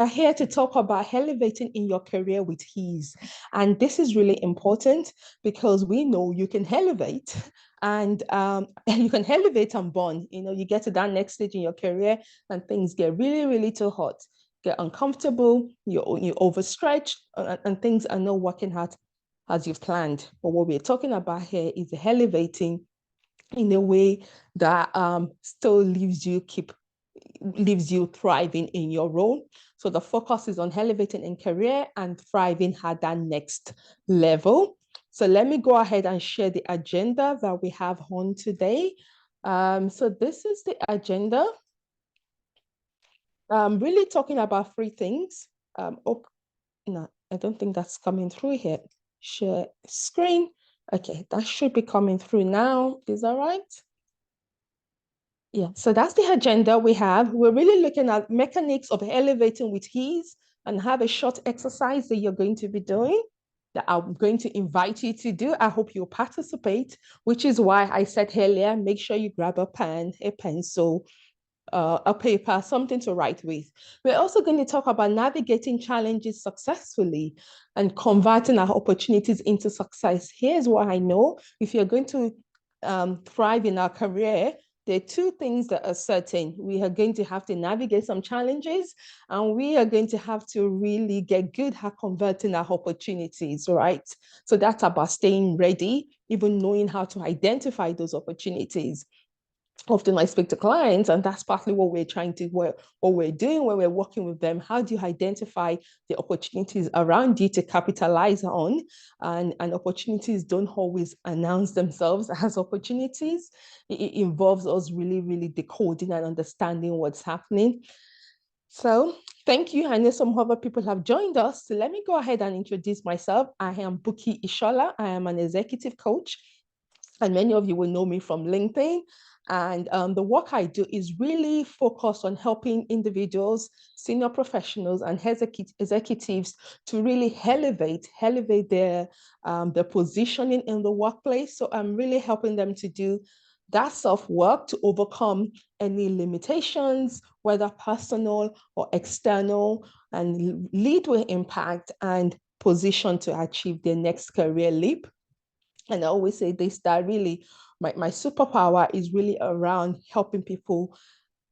are here to talk about elevating in your career with ease. And this is really important because we know you can elevate and you can elevate and burn. You get to that next stage in your career and things get really, really too hot, get uncomfortable, you overstretch, and things are not working out as you've planned. But what we're talking about here is elevating in a way that still leaves you thriving in your role. So the focus is on elevating in career and thriving at that next level. So let me go ahead and share the agenda that we have on today. So this is the agenda. Really talking about three things. Oh, no, I don't think that's coming through here. Share screen. Okay, that should be coming through now. Is that right? Yeah, so that's the agenda we have. We're really looking at mechanics of elevating with ease and have a short exercise that you're going to be doing that I'm going to invite you to do. I hope you'll participate, which is why I said earlier, make sure you grab a pen, a pencil, a paper, something to write with. We're also going to talk about navigating challenges successfully and converting our opportunities into success. Here's what I know. If you're going to thrive in our career, there are two things that are certain. We are going to have to navigate some challenges, and we are going to have to really get good at converting our opportunities, right? So that's about staying ready, even knowing how to identify those opportunities. Often I speak to clients, and that's partly what we're trying to what we're doing when we're working with them. How do you identify the opportunities around you to capitalize on? And opportunities don't always announce themselves as opportunities. It involves us really, really decoding and understanding what's happening. So thank you. I know some other people have joined us. So let me go ahead and introduce myself. I am Booki Isa. I am an executive coach, and many of you will know me from LinkedIn. And the work I do is really focused on helping individuals, senior professionals, and executives to really elevate their positioning in the workplace. So I'm really helping them to do that self-work to overcome any limitations, whether personal or external, and lead with impact and position to achieve their next career leap. And I always say this, that really my superpower is really around helping people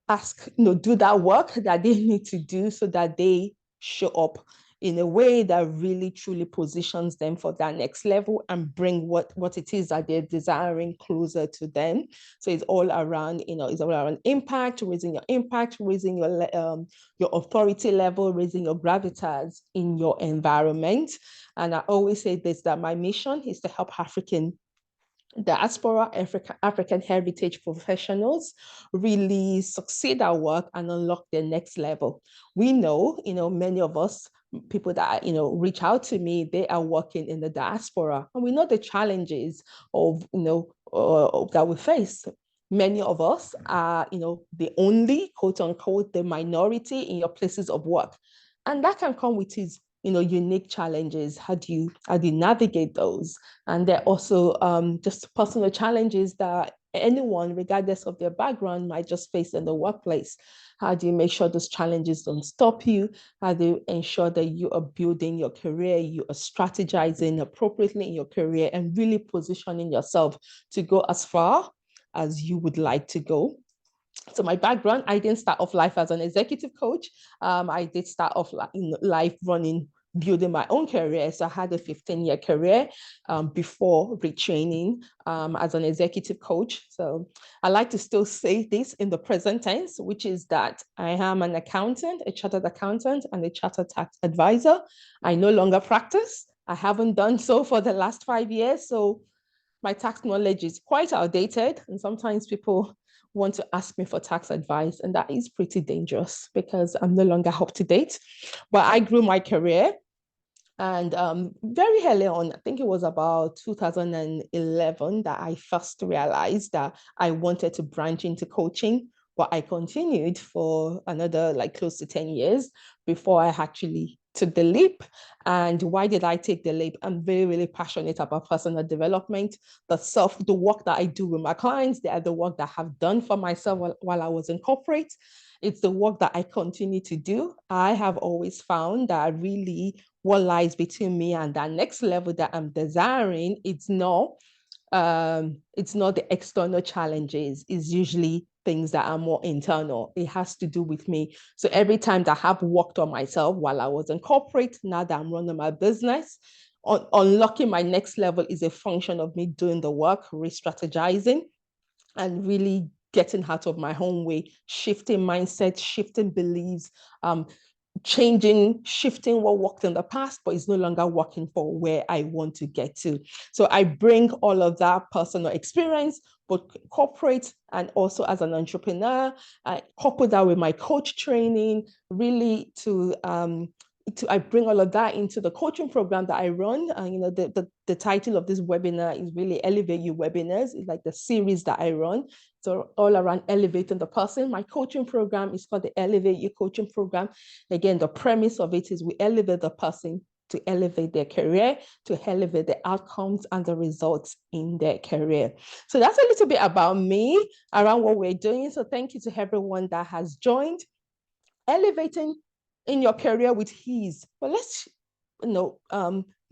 do that work that they need to do so that they show up in a way that really truly positions them for that next level and bring what it is that they're desiring closer to them. So it's all around, it's all around impact, raising your authority level, raising your gravitas in your environment. And I always say this, that my mission is to help diaspora African heritage professionals really succeed at work and unlock their next level. We know, many of us, people that, reach out to me, they are working in the diaspora, and we know the challenges of, that we face. Many of us are, the only, quote unquote, the minority in your places of work. And that can come with its, unique challenges. How do you navigate those? And there are also just personal challenges that anyone, regardless of their background, might just face in the workplace. How do you make sure those challenges don't stop you? How do you ensure that you are building your career, you are strategizing appropriately in your career, and really positioning yourself to go as far as you would like to go? So my background, I didn't start off life as an executive coach. I did start off in life building my own career. So I had a 15-year career before retraining as an executive coach. So I like to still say this in the present tense, which is that I am an accountant, a chartered accountant, and a chartered tax advisor. I no longer practice. I haven't done so for the last 5 years. So my tax knowledge is quite outdated. And sometimes people want to ask me for tax advice, and that is pretty dangerous because I'm no longer up to date. But I grew my career, and very early on, I think it was about 2011 that I first realized that I wanted to branch into coaching. But I continued for another close to 10 years before I actually took the leap. And why did I take the leap? I'm very, really passionate about personal development, the work that I do with my clients, the work that I have done for myself while I was in corporate. It's the work that I continue to do. I have always found that really what lies between me and that next level that I'm desiring, it's not the external challenges. It's usually things that are more internal. It has to do with me. So every time that I have worked on myself while I was in corporate, now that I'm running my business, unlocking my next level is a function of me doing the work, re-strategizing, and really getting out of my own way, shifting mindset, shifting beliefs, shifting what worked in the past, but it's no longer working for where I want to get to. So I bring all of that personal experience, both corporate and also as an entrepreneur. I couple that with my coach training, really I bring all of that into the coaching program that I run. The title of this webinar is really Elevate You Webinars. It's like the series that I run. So all around elevating the person. My coaching program is called the Elevate You Coaching Program. Again, the premise of it is we elevate the person to elevate their career, to elevate the outcomes and the results in their career. So that's a little bit about me around what we're doing. So thank you to everyone that has joined. Elevating in your career with ease. But let's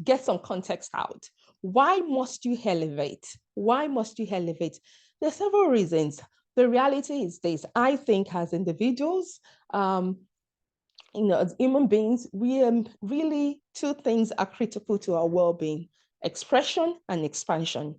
get some context out. Why must you elevate? Why must you elevate? There's several reasons. The reality is this: I think as individuals, as human beings, we really two things are critical to our well-being: expression and expansion.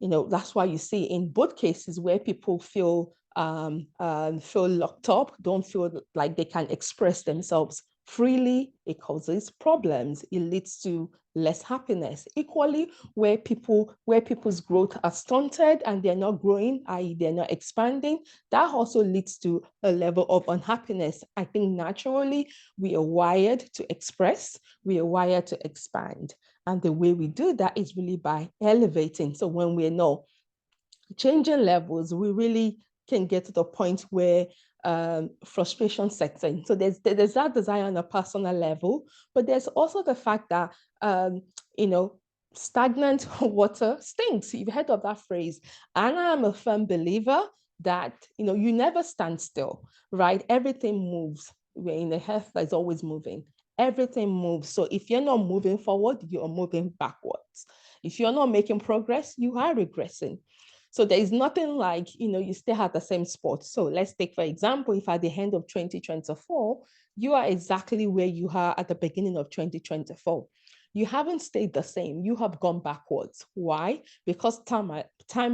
That's why you see in both cases where people feel locked up, don't feel like they can express themselves freely, it causes problems. It leads to less happiness. Equally, where people's growth are stunted and they're not growing, i.e., they're not expanding, that also leads to a level of unhappiness. I think naturally we are wired to express, we are wired to expand. And the way we do that is really by elevating. So when we're not changing levels, we really can get to the point where frustration sets in. So there's that desire on a personal level, but there's also the fact that, stagnant water stinks. You've heard of that phrase. And I'm a firm believer that, you never stand still, right? Everything moves. We're in a health that's always moving. Everything moves. So if you're not moving forward, you're moving backwards. If you're not making progress, you are regressing. So there is nothing like, you stay at the same spot. So let's take, for example, if at the end of 2024, you are exactly where you are at the beginning of 2024. You haven't stayed the same. You have gone backwards. Why? Because time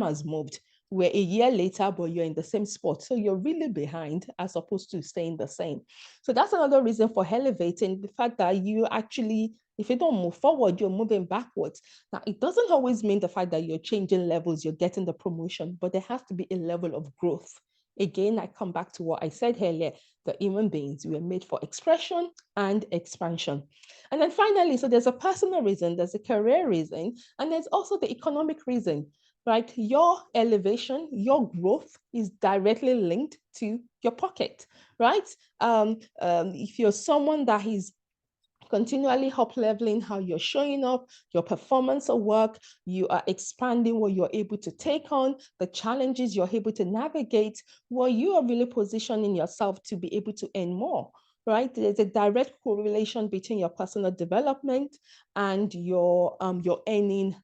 has moved. We're a year later, but you're in the same spot. So you're really behind as opposed to staying the same. So that's another reason for elevating, the fact that you actually, if you don't move forward, you're moving backwards. Now, it doesn't always mean the fact that you're changing levels, you're getting the promotion, but there has to be a level of growth. Again, I come back to what I said earlier, the human beings, we were made for expression and expansion. And then finally, so there's a personal reason, there's a career reason, and there's also the economic reason, right? Your elevation, your growth is directly linked to your pocket, right? If you're someone that is continually up leveling how you're showing up, your performance at work, you are expanding what you're able to take on, the challenges you're able to navigate, well, you are really positioning yourself to be able to earn more, right? There's a direct correlation between your personal development and your earning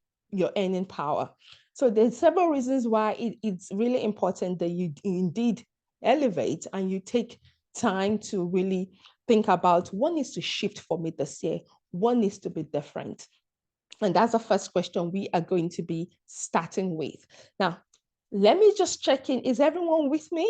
power. So there's several reasons why it's really important that you indeed elevate and you take time to really think about what needs to shift for me this year, what needs to be different. And that's the first question we are going to be starting with. Now, let me just check in. Is everyone with me?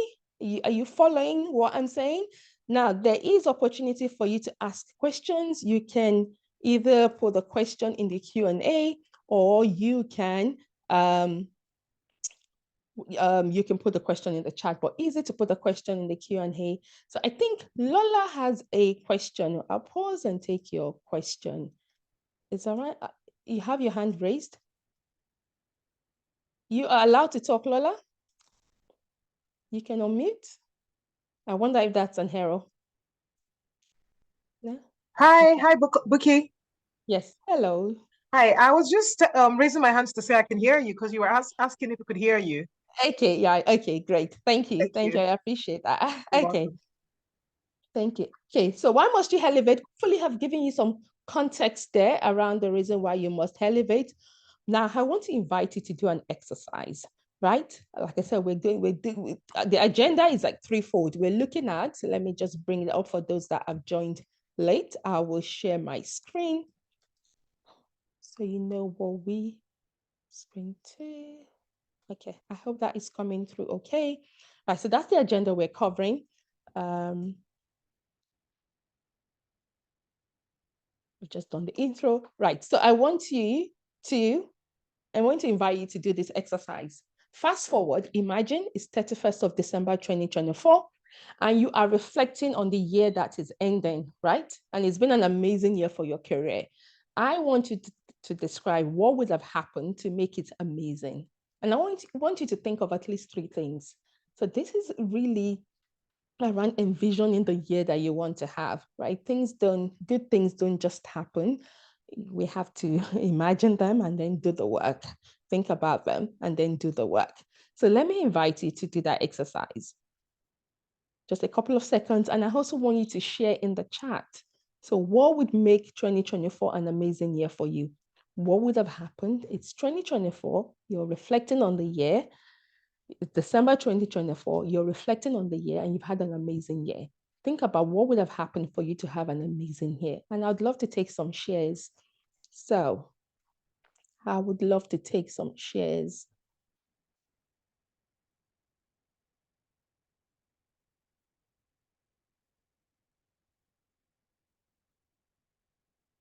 Are you following what I'm saying? Now, there is opportunity for you to ask questions. You can either put the question in the Q&A or you can put the question in the chat, but easy to put the question in the Q&A. So I think Lola has a question. I'll pause and take your question. Is that right? You have your hand raised. You are allowed to talk, Lola. You can unmute. I wonder if that's an error. Yeah. Hi, Buki. Yes, hello. Hi, I was just raising my hands to say I can hear you because you were asking if we could hear you. Okay, yeah, okay, great. Thank you. Thank Thank you. you. I appreciate that. You're Okay. welcome. Thank you. Okay, so why must you elevate? Hopefully, have given you some context there around the reason why you must elevate. Now, I want to invite you to do an exercise, right? Like I said, the agenda is like threefold. We're looking at, let me just bring it up for those that have joined late. I will share my screen so you know what we screen two. Okay, I hope that is coming through okay. All right, so that's the agenda we're covering. We've just done the intro. Right, so I want to invite you to do this exercise. Fast forward, imagine it's 31st of December 2024, and you are reflecting on the year that is ending, right? And it's been an amazing year for your career. I want you to describe what would have happened to make it amazing. And I want you to think of at least three things. So this is really around envisioning the year that you want to have, right? Good things don't just happen. We have to imagine them and then do the work, think about them and then do the work. So let me invite you to do that exercise. Just a couple of seconds. And I also want you to share in the chat. So what would make 2024 an amazing year for you? What would have happened? It's 2024. You're reflecting on the year. It's December 2024, you're reflecting on the year and you've had an amazing year. Think about what would have happened for you to have an amazing year. And I'd love to take some shares. So I would love to take some shares.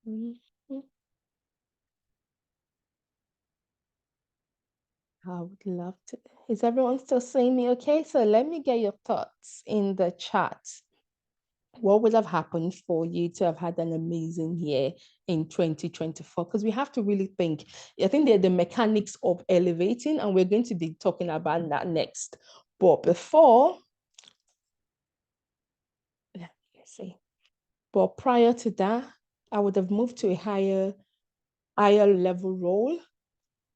Mm-hmm. I would love to. Is everyone still seeing me okay? So let me get your thoughts in the chat. What would have happened for you to have had an amazing year in 2024? Because we have to really think. I think they're the mechanics of elevating, and we're going to be talking about that next. But before, let me see. But prior to that, I would have moved to a higher level role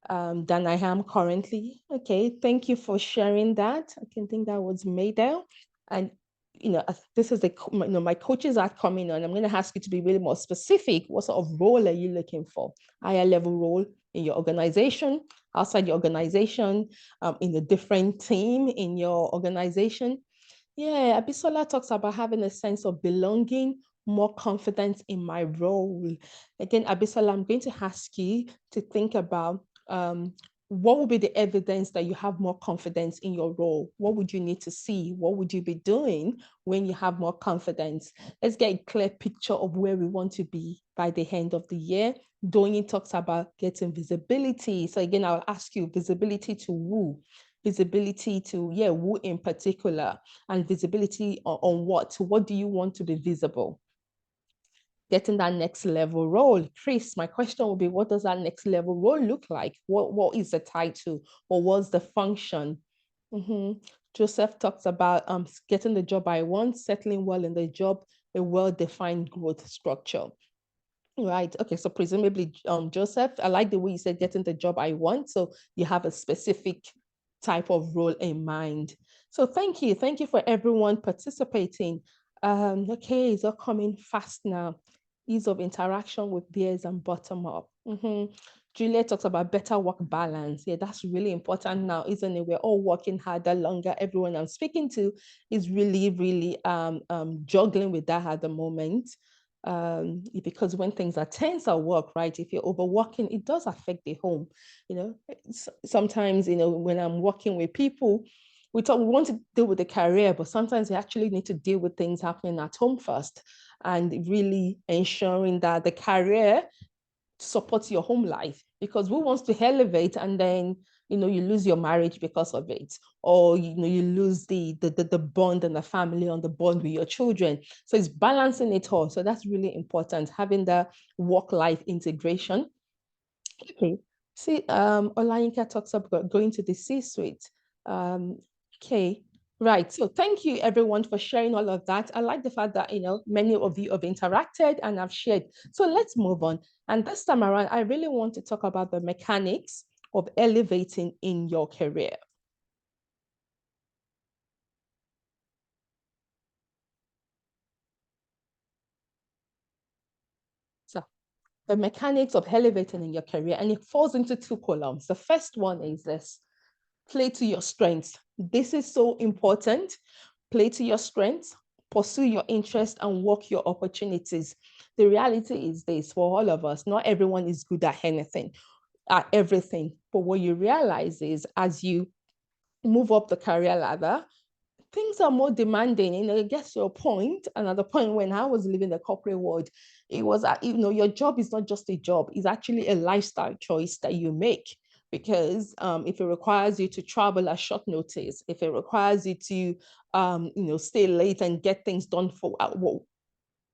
than I am currently. Okay, thank you for sharing that. I can think that was Maydell. And this is my coaches are coming on. I'm going to ask you to be really more specific. What sort of role are you looking for? Higher level role in your organization, outside your organization, in a different team in your organization. Yeah, Abisola talks about having a sense of belonging, more confidence in my role. Again, Abisola, I'm going to ask you to think about what would be the evidence that you have more confidence in your role? What would you need to see? What would you be doing when you have more confidence? Let's get a clear picture of where we want to be by the end of the year. Doyin talks about getting visibility. So again, I'll ask you visibility to who? Visibility to, who in particular, and visibility on what? What do you want to be visible? Getting that next level role. Chris, my question will be, what does that next level role look like? What is the title or what's the function? Mm-hmm. Joseph talks about getting the job I want, settling well in the job, a well-defined growth structure. Right. Okay. So presumably, Joseph, I like the way you said getting the job I want. So you have a specific type of role in mind. So thank you. Thank you for everyone participating. Okay, it's all coming fast now. Ease of interaction with peers and bottom up. Julia talks about better work balance. Yeah, that's really important now, isn't it? We're all working harder, longer. Everyone I'm speaking to is really, really juggling with that at the moment. Because when things are tense at work, right? If you're overworking, it does affect the home. Sometimes, when I'm working with people, we want to deal with the career, but sometimes we actually need to deal with things happening at home first, and really ensuring that the career supports your home life, because who wants to elevate and then you lose your marriage because of it, or you lose the bond and the family on the bond with your children. So it's balancing it all. So that's really important, having the work-life integration. Okay. See, Olayinka talks about going to the C-suite. Okay, right. So thank you everyone for sharing all of that. I like the fact that, many of you have interacted and have shared. So let's move on. And this time around, I really want to talk about the mechanics of elevating in your career. the mechanics of elevating in your career, and it falls into two columns. The first one is this: play to your strengths. This is so important. Play to your strengths, pursue your interests, and work your opportunities. The reality is this: for all of us, not everyone is good at anything, at everything. But what you realize is, as you move up the career ladder, things are more demanding. It gets to a point, and at the point when I was living the corporate world, it was, your job is not just a job, it's actually a lifestyle choice that you make. Because if it requires you to travel at short notice, if it requires you to, stay late and get things done for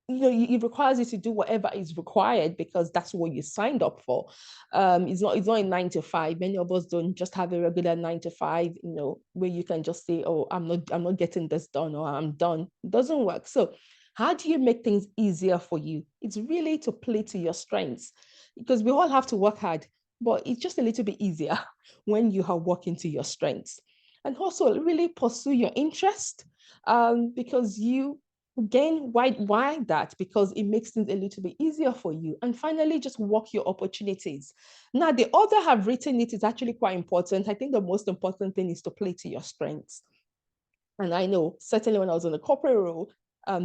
it requires you to do whatever is required because that's what you signed up for. It's not a 9 to 5. Many of us don't just have a regular 9 to 5, where you can just say, oh, I'm not getting this done, or I'm done. It doesn't work. So how do you make things easier for you? It's really to play to your strengths, because we all have to work hard, but it's just a little bit easier when you are working to your strengths. And also really pursue your interest, because you again, why that? Because it makes things a little bit easier for you. And finally, just work your opportunities. Now, the author have written it is actually quite important. I think the most important thing is to play to your strengths. And I know certainly when I was in a corporate role,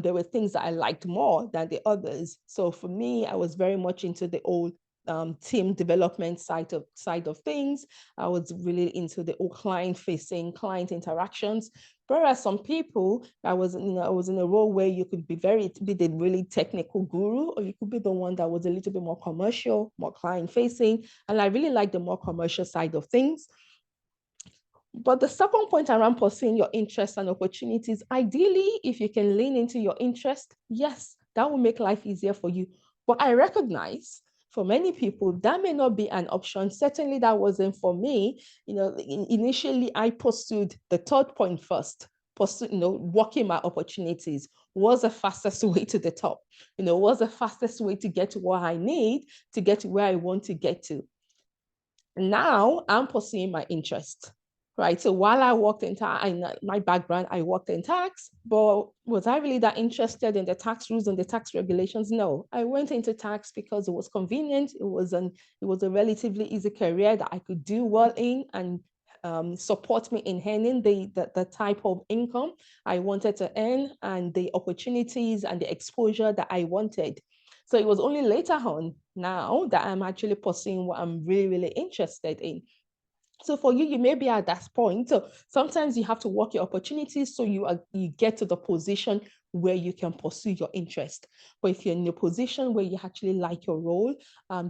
there were things that I liked more than the others. So for me, I was very much into the old team development side of things. I was really into the old client-facing client interactions. Whereas some people, I was in a role where you could be the really technical guru, or you could be the one that was a little bit more commercial, more client-facing. And I really like the more commercial side of things. But the second point around pursuing your interests and opportunities, ideally, if you can lean into your interest, yes, that will make life easier for you. But I recognize for many people, that may not be an option. Certainly, that wasn't for me. Initially, I pursued the third point first. Working my opportunities was the fastest way to the top. Was the fastest way to get to what I need to get to where I want to get to. Now I'm pursuing my interest, right? So while I worked in my background, I worked in tax, but was I really that interested in the tax rules and the tax regulations? No, I went into tax because it was convenient. It was a relatively easy career that I could do well in and support me in earning the type of income I wanted to earn and the opportunities and the exposure that I wanted. So it was only later on now that I'm actually pursuing what I'm really, really interested in. So for you, you may be at that point. So sometimes you have to work your opportunities so you get to the position where you can pursue your interest. But if you're in a position where you actually like your role,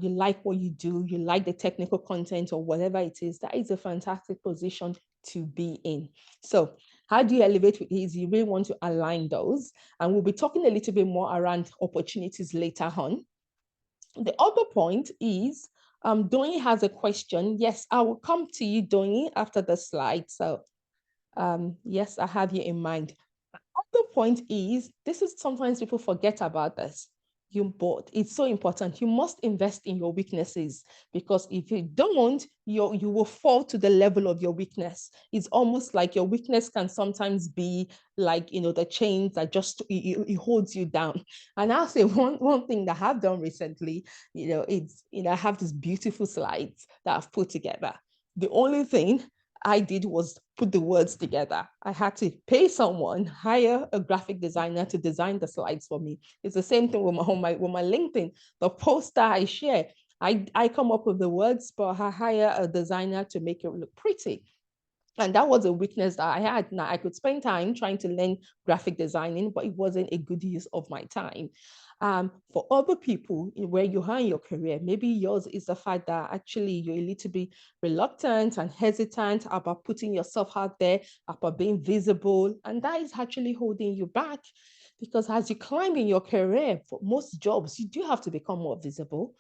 you like what you do, you like the technical content or whatever it is, that is a fantastic position to be in. So how do you elevate with ease? You really want to align those. And we'll be talking a little bit more around opportunities later on. The other point is, Doni has a question. Yes, I will come to you, Doni, after the slide. So yes, I have you in mind. The point is, this is sometimes people forget about this. But it's so important. You must invest in your weaknesses, because if you don't, you will fall to the level of your weakness. It's almost like your weakness can sometimes be like, the chains that just it holds you down. And I'll say one thing that I've done recently, I have these beautiful slides that I've put together. The only thing I did was put the words together. I had to pay someone, hire a graphic designer to design the slides for me. It's the same thing with my LinkedIn. The poster I share, I come up with the words, but I hire a designer to make it look pretty. And that was a weakness that I had. Now, I could spend time trying to learn graphic designing, but it wasn't a good use of my time. For other people, where you are in your career, maybe yours is the fact that actually you're a little bit reluctant and hesitant about putting yourself out there, about being visible. And that is actually holding you back, because as you climb in your career, for most jobs, you do have to become more visible.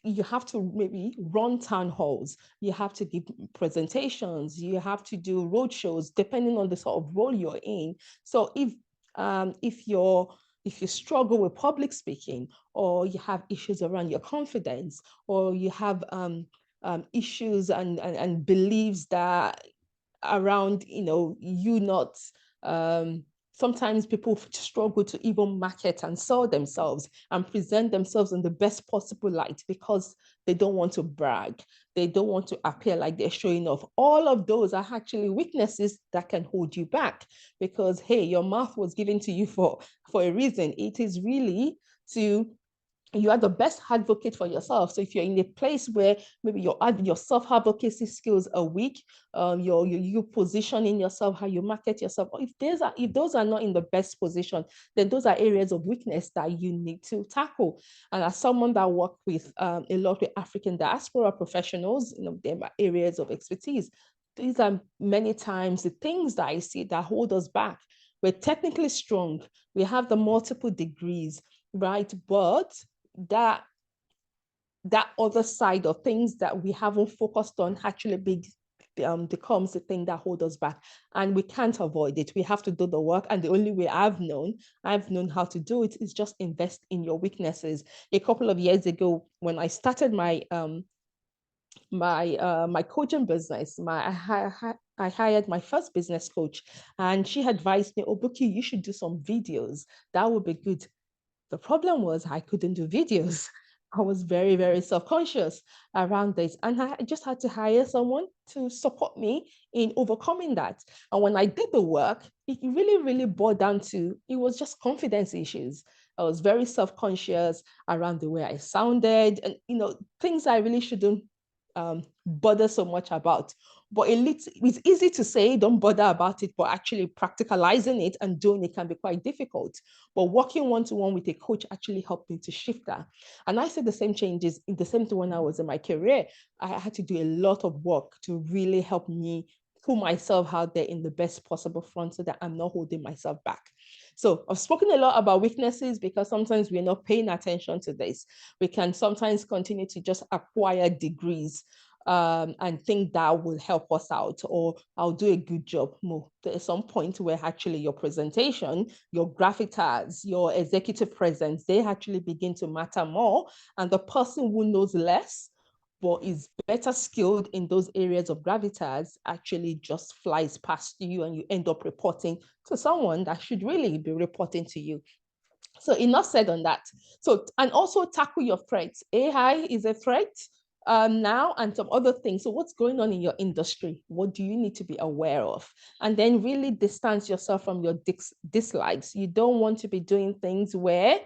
You have to maybe run town halls, you have to give presentations, you have to do road shows, depending on the sort of role you're in. So if you struggle with public speaking, or you have issues around your confidence, or you have issues and beliefs that around you not sometimes people struggle to even market and sell themselves and present themselves in the best possible light because they don't want to brag. They don't want to appear like they're showing off. All of those are actually weaknesses that can hold you back because, hey, your mouth was given to you for a reason. It is really to you are the best advocate for yourself. So if you're in a place where maybe your self-advocacy skills are weak, you positioning yourself, how you market yourself, if those are not in the best position, then those are areas of weakness that you need to tackle. And as someone that worked with a lot with African diaspora professionals, there are areas of expertise. These are many times the things that I see that hold us back. We're technically strong. We have the multiple degrees, right? But that other side of things that we haven't focused on actually becomes the thing that holds us back, and we can't avoid it. We have to do the work, and the only way I've known how to do it is just invest in your weaknesses. A couple of years ago, when I started my my coaching business, I hired my first business coach, and she advised me, "Oh, Buki, you should do some videos. That would be good." The problem was I couldn't do videos. I was very, very self-conscious around this. And I just had to hire someone to support me in overcoming that. And when I did the work, it really, really boiled down to, it was just confidence issues. I was very self-conscious around the way I sounded and, things I really shouldn't bother so much about. But it's easy to say, don't bother about it, but actually practicalizing it and doing it can be quite difficult. But working one-to-one with a coach actually helped me to shift that. And I said the same changes in the same thing when I was in my career. I had to do a lot of work to really help me put myself out there in the best possible front so that I'm not holding myself back. So I've spoken a lot about weaknesses because sometimes we're not paying attention to this. We can sometimes continue to just acquire degrees and think that will help us out, or I'll do a good job. No, there's some point where actually your presentation, your gravitas, your executive presence, they actually begin to matter more. And the person who knows less but is better skilled in those areas of gravitas actually just flies past you, and you end up reporting to someone that should really be reporting to you. So enough said on that. So, and also tackle your threats. AI is a threat now, and some other things. So what's going on in your industry? What do you need to be aware of? And then really distance yourself from your dislikes. You don't want to be doing things where,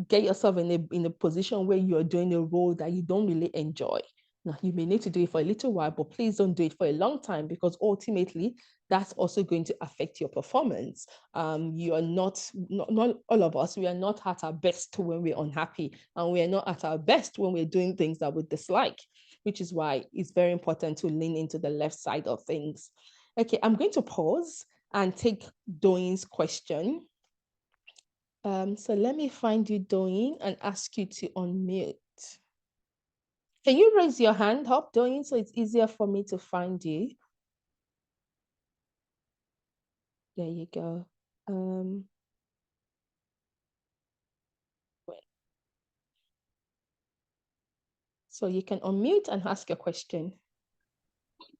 get yourself in a position where you're doing a role that you don't really enjoy. Now, you may need to do it for a little while, but please don't do it for a long time, because ultimately that's also going to affect your performance. You are not all of us, we are not at our best when we're unhappy, and we are not at our best when we're doing things that we dislike, which is why it's very important to lean into the left side of things. Okay, I'm going to pause and take Doyin's question. So let me find you, Doyin, and ask you to unmute. Can you raise your hand up, Doyin, so it's easier for me to find you? There you go. So you can unmute and ask your question.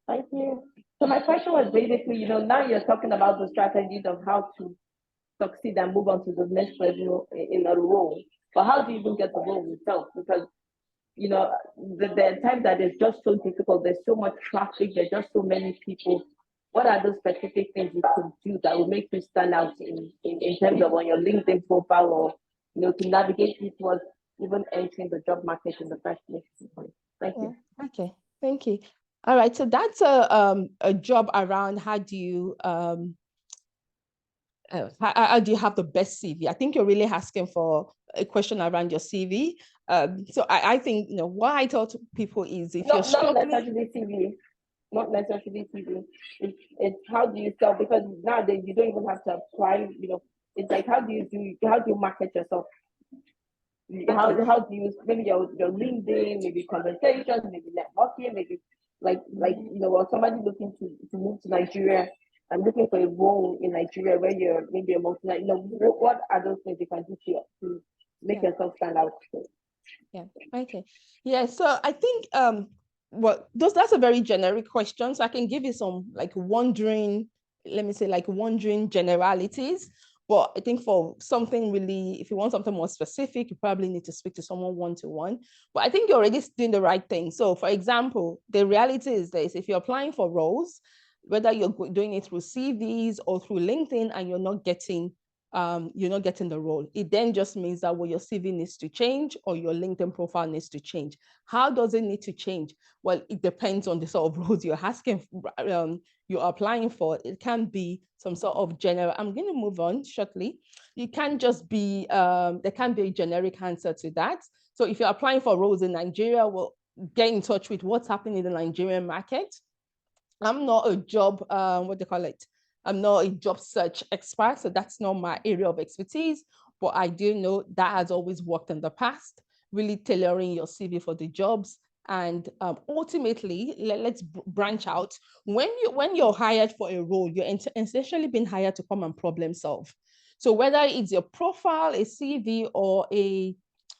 Thank you. So my question was basically, now you're talking about the strategies of how to succeed and move on to the next level in a role. But how do you even get the role yourself? Because the time that is just so difficult. There's so much traffic. There's just so many people. What are those specific things you could do that will make you stand out in terms of on your LinkedIn profile, or to navigate you towards even entering the job market in the first place? Thank you. Okay, thank you. All right, so that's a job around how do you how do you have the best CV? I think you're really asking for a question around your CV. So I think what I tell people is if you're struggling, not necessarily CV. It's how do you sell, because nowadays you don't even have to apply. It's like how do you market yourself? How do you, maybe your LinkedIn, maybe conversations, maybe networking, maybe or somebody looking to move to Nigeria. I'm looking for a role in Nigeria where you're maybe a multinational. What are those things you can do to make yourself stand out? Yeah. Okay. Yeah. So I think that's a very generic question. So I can give you some like wandering let me say, like wondering generalities. But I think for something really, if you want something more specific, you probably need to speak to someone one-to-one. But I think you're already doing the right thing. So for example, the reality is this: if you're applying for roles, whether you're doing it through CVs or through LinkedIn and you're not getting the role, it then just means that your CV needs to change or your LinkedIn profile needs to change. How does it need to change? Well, it depends on the sort of roles you're asking, you're applying for. It can be some sort of general. I'm going to move on shortly. It can just be, there can be a generic answer to that. So if you're applying for roles in Nigeria, well, get in touch with what's happening in the Nigerian market. I'm not a job, what do you call it? I'm not a job search expert, so that's not my area of expertise, but I do know that has always worked in the past, really tailoring your CV for the jobs. And ultimately, let's branch out. When you're hired for a role, you're essentially being hired to come and problem solve. So whether it's your profile, a CV, or a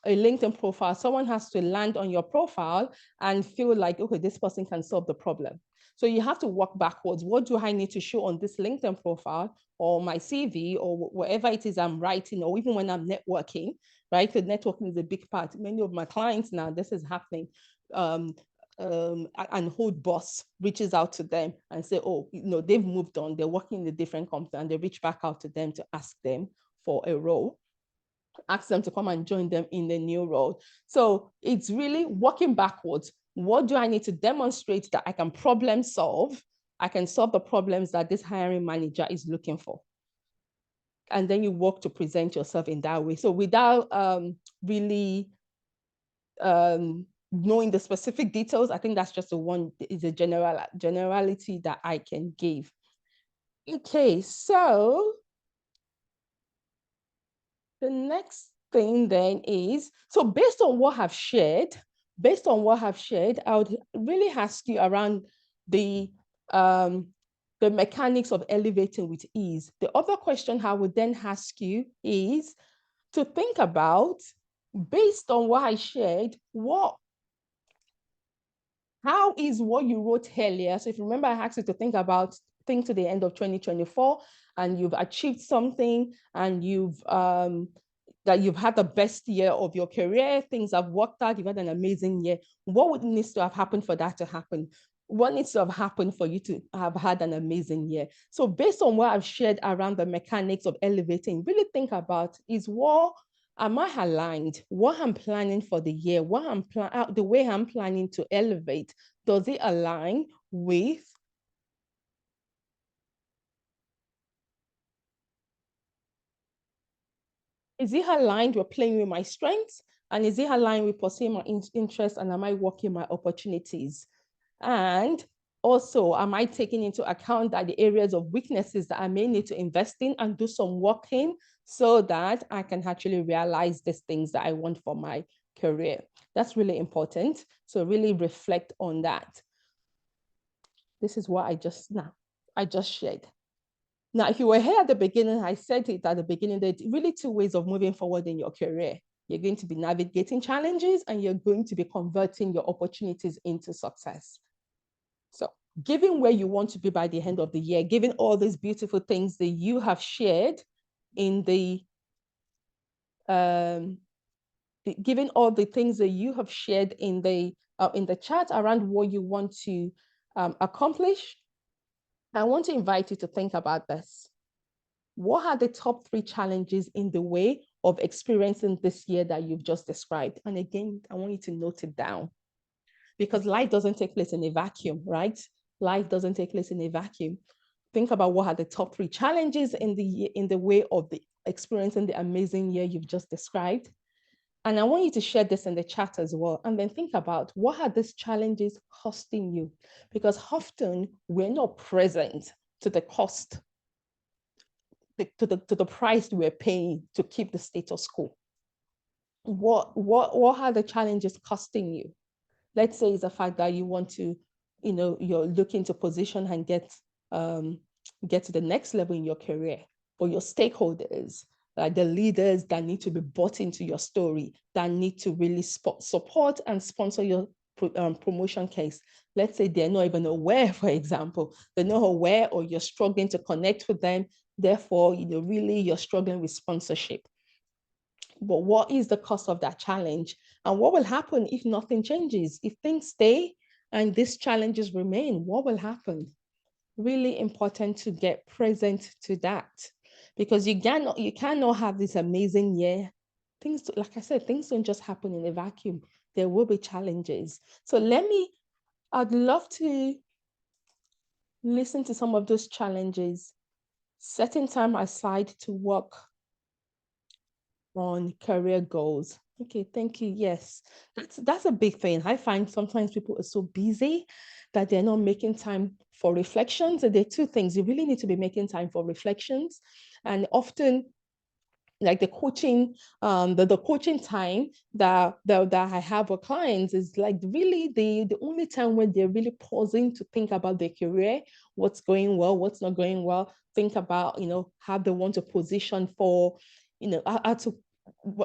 LinkedIn profile, someone has to land on your profile and feel like, okay, this person can solve the problem. So you have to work backwards. What do I need to show on this LinkedIn profile or my CV or whatever it is I'm writing, or even when I'm networking, right? So networking is a big part. Many of my clients now, this is happening. And Hold Boss reaches out to them and say, oh, they've moved on. They're working in a different company, and they reach back out to them to ask them for a role. Ask them to come and join them in the new role. So it's really working backwards. What do I need to demonstrate that I can problem solve? I can solve the problems that this hiring manager is looking for. And then you work to present yourself in that way. So without really knowing the specific details, I think that's just a generality that I can give. Okay, so the next thing then is, so based on what I've shared, I would really ask you around the mechanics of elevating with ease. The other question I would then ask you is to think about, based on what I shared, how is what you wrote earlier? So if you remember, I asked you to think to the end of 2024, and you've achieved something, and you've had the best year of your career, things have worked out, you've had an amazing year. What needs to have happened for that to happen? What needs to have happened for you to have had an amazing year? So based on what I've shared around the mechanics of elevating, really think about is am I aligned? What I'm planning for the year, the way I'm planning to elevate, does it align with is it aligned with playing with my strengths? And is it aligned with pursuing my interests? And am I working my opportunities? And also, am I taking into account that the areas of weaknesses that I may need to invest in and do some work in so that I can actually realize these things that I want for my career? That's really important. So really reflect on that. This is what I just shared. Now, if you were here at the beginning, I said it at the beginning, there are really two ways of moving forward in your career. You're going to be navigating challenges, and you're going to be converting your opportunities into success. So given where you want to be by the end of the year, given all these beautiful things that you have shared in given all the things that you have shared in the chat around what you want to accomplish, I want to invite you to think about this. What are the top 3 challenges in the way of experiencing this year that you've just described? And again, I want you to note it down, because life doesn't take place in a vacuum, right? Life doesn't take place in a vacuum. Think about what are the top 3 challenges in the way of experiencing the amazing year you've just described. And I want you to share this in the chat as well. And then think about, what are these challenges costing you? Because often we're not present to the cost, to the price we're paying to keep the status quo. What are the challenges costing you? Let's say it's the fact that you want to, you're looking to position and get to the next level in your career, but your stakeholders, like the leaders that need to be bought into your story, that need to really support and sponsor promotion case. Let's say they're not even aware, for example, they're not aware, or you're struggling to connect with them. Therefore, really you're struggling with sponsorship. But what is the cost of that challenge? And what will happen if nothing changes? If things stay and these challenges remain, what will happen? Really important to get present to that, because you cannot have this amazing year. Things, like I said, things don't just happen in a vacuum. There will be challenges. So I'd love to listen to some of those challenges, setting time aside to work on career goals. Okay, thank you. Yes, that's a big thing. I find sometimes people are so busy that they're not making time for reflections. And there are two things. You really need to be making time for reflections. And often, like the coaching, the coaching time that I have with clients is like really the only time when they're really pausing to think about their career, what's going well, what's not going well, think about, how they want to position for,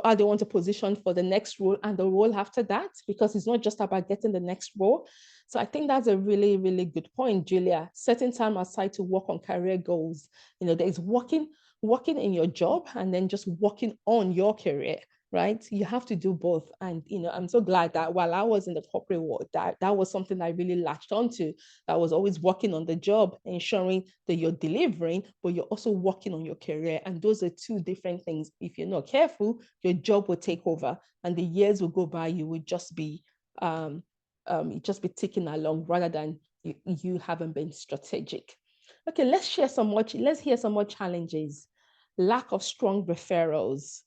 how they want to position for the next role and the role after that, because it's not just about getting the next role. So I think that's a really, really good point, Julia. Setting time aside to work on career goals. There's working in your job and then just working on your career, right? You have to do both. And, I'm so glad that while I was in the corporate world, that was something I really latched onto. I was always working on the job, ensuring that you're delivering, but you're also working on your career. And those are two different things. If you're not careful, your job will take over and the years will go by. You will just be ticking along rather than you haven't been strategic. Okay, let's hear some more challenges. Lack of strong referrals.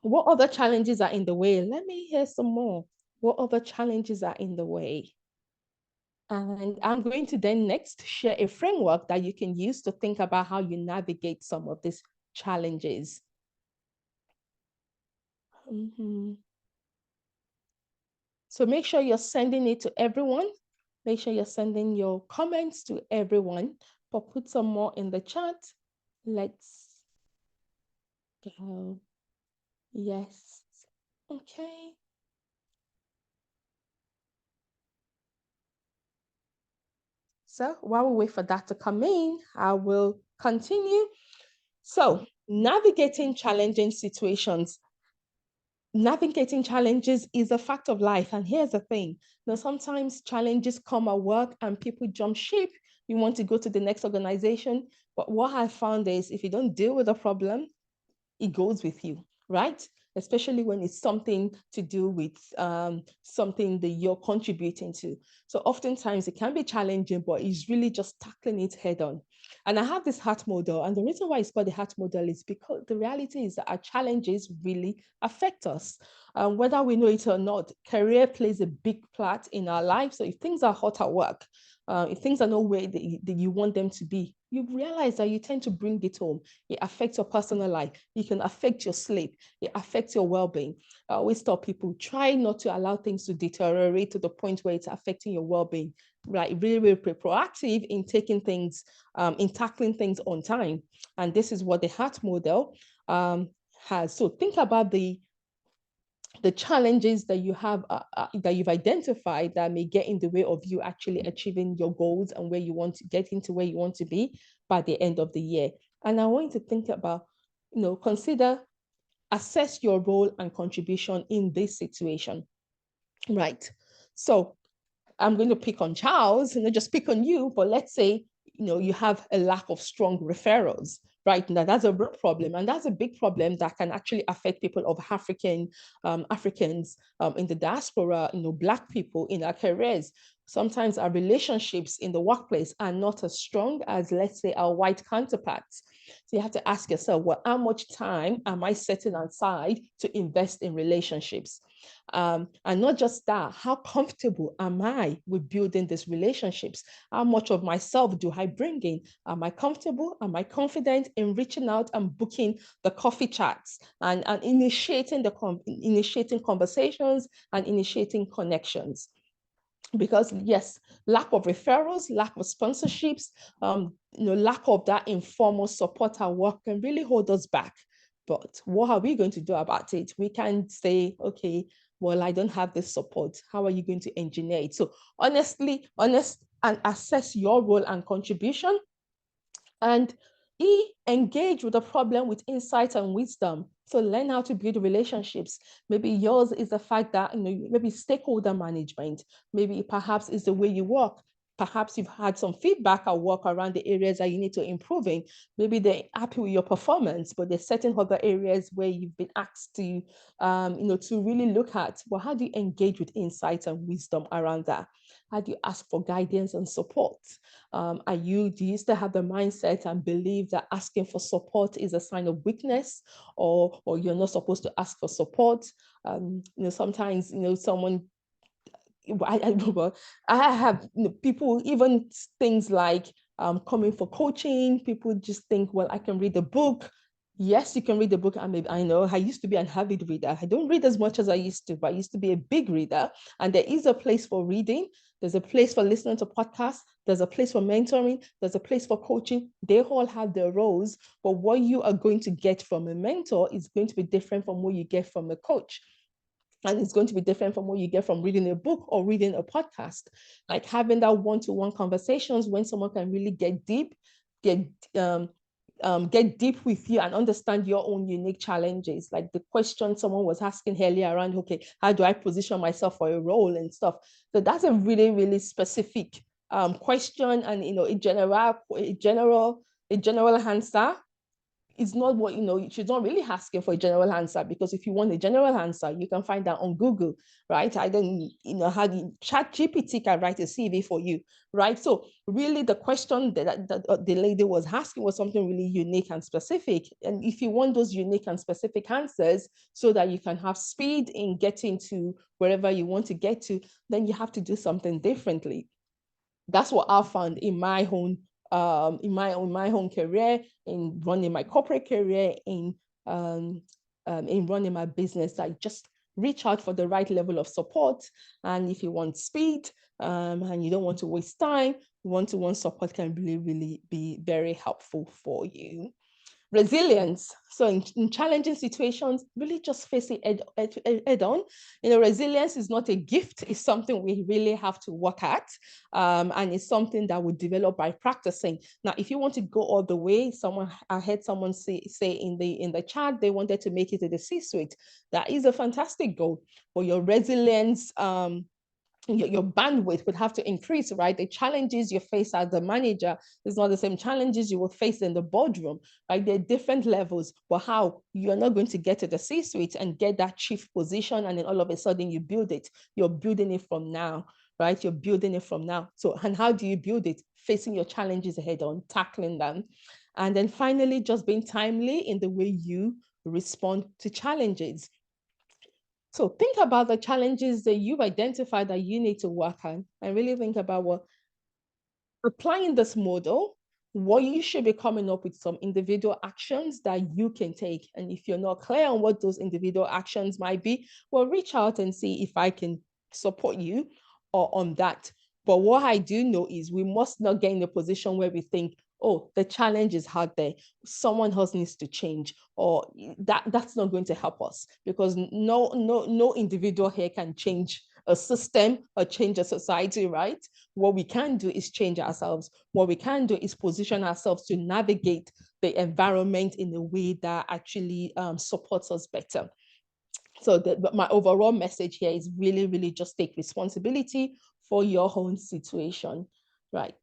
What other challenges are in the way? Let me hear some more. What other challenges are in the way? And I'm going to then next share a framework that you can use to think about how you navigate some of these challenges. So make sure you're sending it to everyone. Make sure you're sending your comments to everyone, but put some more in the chat. Let's go. Yes. Okay. So while we wait for that to come in, I will continue. So navigating challenging situations. Navigating challenges is a fact of life. And here's the thing. Sometimes challenges come at work and people jump ship. You want to go to the next organization. But what I found is if you don't deal with the problem, it goes with you, right? Especially when it's something to do with something that you're contributing to. So oftentimes it can be challenging, but it's really just tackling it head on. And I have this heart model, and the reason why it's called the heart model is because the reality is that our challenges really affect us. Whether we know it or not, career plays a big part in our life. So if things are hot at work, if things are not where that you want them to be, you realize that you tend to bring it home. It affects your personal life. It can affect your sleep. It affects your well-being. I always tell people, try not to allow things to deteriorate to the point where it's affecting your well-being. Right, really, really proactive in taking things, in tackling things on time. And this is what the heart model has. So think about the challenges that you have that you've identified that may get in the way of you actually achieving your goals and where you want to get into, where you want to be by the end of the year. And I want you to think about, assess your role and contribution in this situation, right? So I'm going to pick on Charles, not just pick on you, but let's say, you have a lack of strong referrals, right? Now that's a real problem. And that's a big problem that can actually affect people of Africans in the diaspora, Black people in our careers. Sometimes our relationships in the workplace are not as strong as, let's say, our white counterparts. So you have to ask yourself, well, how much time am I setting aside to invest in relationships? And not just that, how comfortable am I with building these relationships? How much of myself do I bring in? Am I comfortable? Am I confident in reaching out and booking the coffee chats and initiating conversations and initiating connections? Because yes, lack of referrals, lack of sponsorships, lack of that informal support at work can really hold us back. But what are we going to do about it? We can't say, okay, well, I don't have this support. How are you going to engineer it? So honest and assess your role and contribution. And engage with the problem with insight and wisdom. So learn how to build relationships. Maybe yours is the fact that, maybe stakeholder management, maybe perhaps is the way you work. Perhaps you've had some feedback at work around the areas that you need to improve in. Maybe they're happy with your performance, but there's certain other areas where you've been asked to, to really look at. Well, how do you engage with insight and wisdom around that? How do you ask for guidance and support? Do you still have the mindset and believe that asking for support is a sign of weakness, or you're not supposed to ask for support? Sometimes, someone, I have people, even things like coming for coaching, people just think, well, I can read a book. Yes, you can read the book. I know I used to be an avid reader. I don't read as much as I used to, but I used to be a big reader. And there is a place for reading. There's a place for listening to podcasts. There's a place for mentoring. There's a place for coaching. They all have their roles. But what you are going to get from a mentor is going to be different from what you get from a coach. And it's going to be different from what you get from reading a book or reading a podcast. Like having that one-to-one conversations when someone can really get deep with you and understand your own unique challenges. Like the question someone was asking earlier around, okay, how do I position myself for a role and stuff? So that's a really, really specific question, and a general answer is not what, she's not really asking for a general answer, because if you want a general answer, you can find that on Google, right? I don't, how the ChatGPT can write a CV for you, right? So really the question that the lady was asking was something really unique and specific. And if you want those unique and specific answers so that you can have speed in getting to wherever you want to get to, then you have to do something differently. That's what I found in my own career, in running my corporate career, in running my business. I just reach out for the right level of support. And if you want speed and you don't want to waste time, one-to-one support can really, really be very helpful for you. Resilience. So in challenging situations, really just face it head on. Resilience is not a gift. It's something we really have to work at. And it's something that we develop by practicing. Now, if you want to go all the way, I heard someone say in the chat, they wanted to make it to the C-suite. That is a fantastic goal. But your resilience, your bandwidth would have to increase, right? The challenges you face as a manager is not the same challenges you will face in the boardroom, right? They're different levels, but how you're not going to get to the C-suite and get that chief position and then all of a sudden you build it. You're building it from now, right? You're building it from now. So, and how do you build it? Facing your challenges head on, tackling them. And then finally, just being timely in the way you respond to challenges. So think about the challenges that you've identified that you need to work on, and really think about applying this model, what you should be coming up with some individual actions that you can take. And if you're not clear on what those individual actions might be, well, reach out and see if I can support you or on that. But what I do know is we must not get in a position where we think, oh, the challenge is hard there, someone else needs to change, or that's not going to help us, because no individual here can change a system or change a society, right? What we can do is change ourselves. What we can do is position ourselves to navigate the environment in a way that actually supports us better. So my overall message here is really, really just take responsibility for your own situation, right?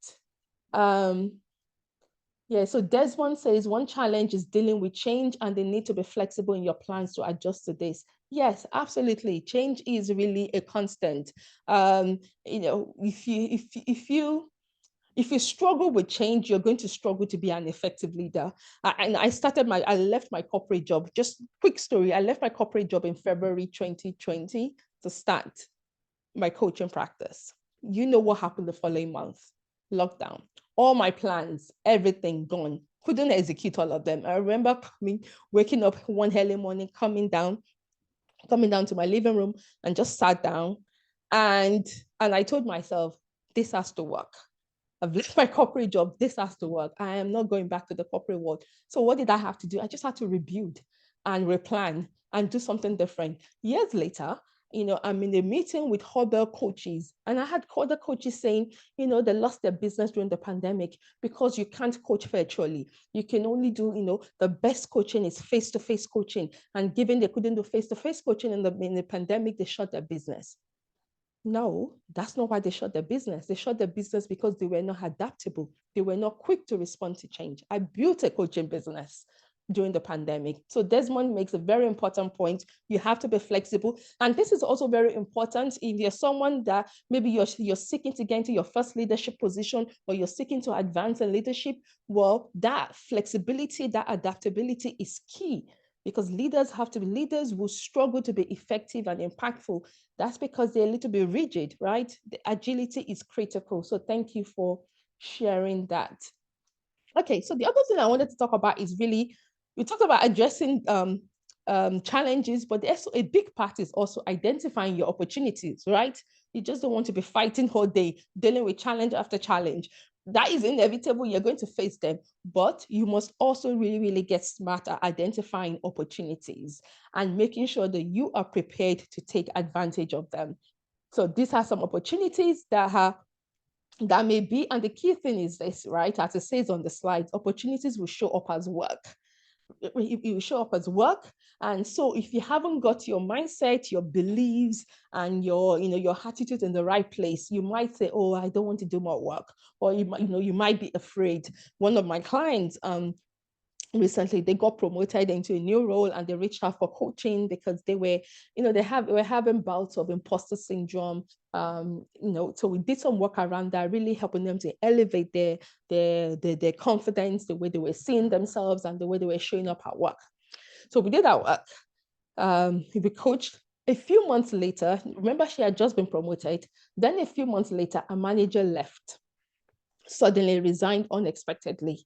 Yeah, so Desmond says one challenge is dealing with change and the need to be flexible in your plans to adjust to this. Yes, absolutely. Change is really a constant. If you struggle with change, you're going to struggle to be an effective leader. I left my corporate job. Just quick story. I left my corporate job in February 2020 to start my coaching practice. You know what happened the following month? Lockdown. All my plans, everything gone. Couldn't execute all of them. I remember waking up one early morning, coming down to my living room and just sat down. And I told myself, this has to work. I've left my corporate job. This has to work. I am not going back to the corporate world. So what did I have to do? I just had to rebuild. and replan and do something different. Years later, I'm in a meeting with other coaches, and I had other coaches saying, they lost their business during the pandemic because you can't coach virtually. You can only do, the best coaching is face-to-face coaching. And given they couldn't do face-to-face coaching in the pandemic, they shut their business. No, that's not why they shut their business. They shut their business because they were not adaptable. They were not quick to respond to change. I built a coaching business during the pandemic. So Desmond makes a very important point. You have to be flexible. And this is also very important if you're someone that maybe you're seeking to get into your first leadership position, or you're seeking to advance in leadership. Well, that flexibility, that adaptability is key, because leaders have to be leaders who struggle to be effective and impactful. That's because they're a little bit rigid, right? The agility is critical. So thank you for sharing that. Okay, so the other thing I wanted to talk about is really, we talked about addressing challenges, but there's a big part is also identifying your opportunities, right? You just don't want to be fighting all day, dealing with challenge after challenge. That is inevitable. You're going to face them, but you must also really, really get smart at identifying opportunities and making sure that you are prepared to take advantage of them. So these are some opportunities that may be, and the key thing is this, right? As it says on the slides, opportunities will show up as work. It will show up as work. And so if you haven't got your mindset, your beliefs, and your attitude in the right place, you might say, oh, I don't want to do more work. Or you might be afraid. One of my clients, recently, they got promoted into a new role, and they reached out for coaching because they were, were having bouts of imposter syndrome. So we did some work around that, really helping them to elevate their confidence, the way they were seeing themselves, and the way they were showing up at work. So we did our work. We coached. A few months later, remember, she had just been promoted. Then a few months later, a manager left, suddenly resigned unexpectedly.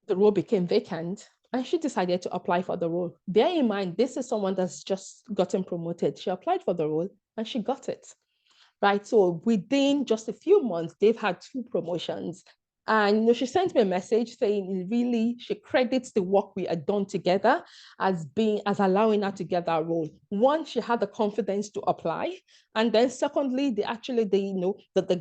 The role became vacant, and she decided to apply for the role. Bear in mind, this is someone that's just gotten promoted. She applied for the role and she got it, right? So within just a few months, they've had 2 promotions. And she sent me a message saying, really, she credits the work we had done together as allowing her to get that role. One, she had the confidence to apply, and then secondly, the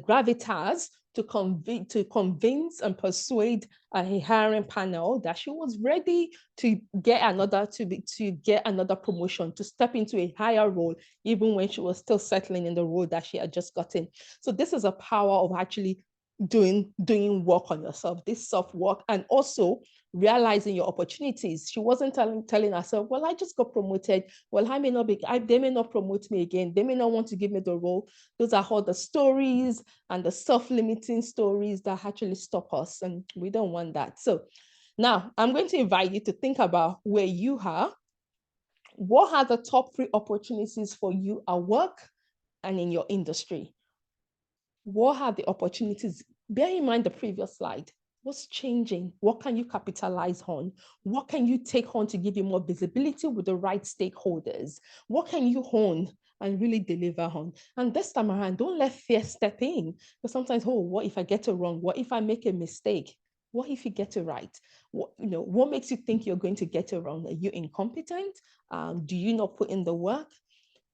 gravitas to convince and persuade a hiring panel that she was ready to get another promotion, to step into a higher role, even when she was still settling in the role that she had just gotten. So this is a power of actually doing work on yourself, this self-work, and also realizing your opportunities. She wasn't telling herself, well, I just got promoted. Well, they may not promote me again. They may not want to give me the role. Those are all the stories and the self-limiting stories that actually stop us, and we don't want that. So now I'm going to invite you to think about where you are. What are the top 3 opportunities for you at work and in your industry? What are the opportunities? Bear in mind the previous slide. What's changing? What can you capitalize on? What can you take on to give you more visibility with the right stakeholders? What can you hone and really deliver on? And this time around, don't let fear step in. Because sometimes, oh, what if I get it wrong? What if I make a mistake? What if you get it right? What makes you think you're going to get it wrong? Are you incompetent? Do you not put in the work?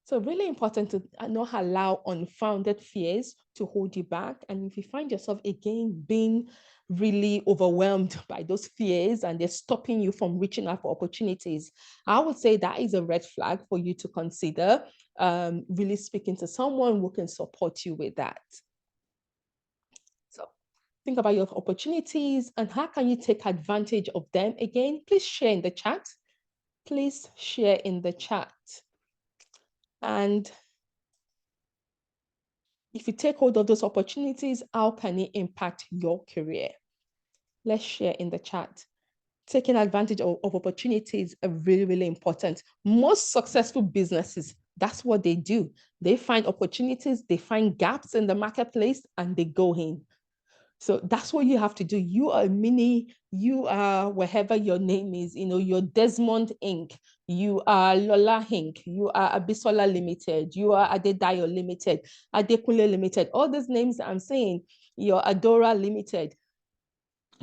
So really important to not allow unfounded fears to hold you back. And if you find yourself again being really overwhelmed by those fears and they're stopping you from reaching out for opportunities, I would say that is a red flag for you to consider really speaking to someone who can support you with that. So think about your opportunities and how can you take advantage of them. Again, please share in the chat. Please share in the chat. And if you take hold of those opportunities, how can it impact your career? Let's share in the chat. Taking advantage of opportunities are really, really important. Most successful businesses, that's what they do. They find opportunities, they find gaps in the marketplace, and they go in. So that's what you have to do. You are wherever your name is, you're Desmond Inc., you are Lola Inc., you are Abisola Limited, you are Adedayo Limited, Adekunle Limited, all these names I'm saying, you're Adora Limited.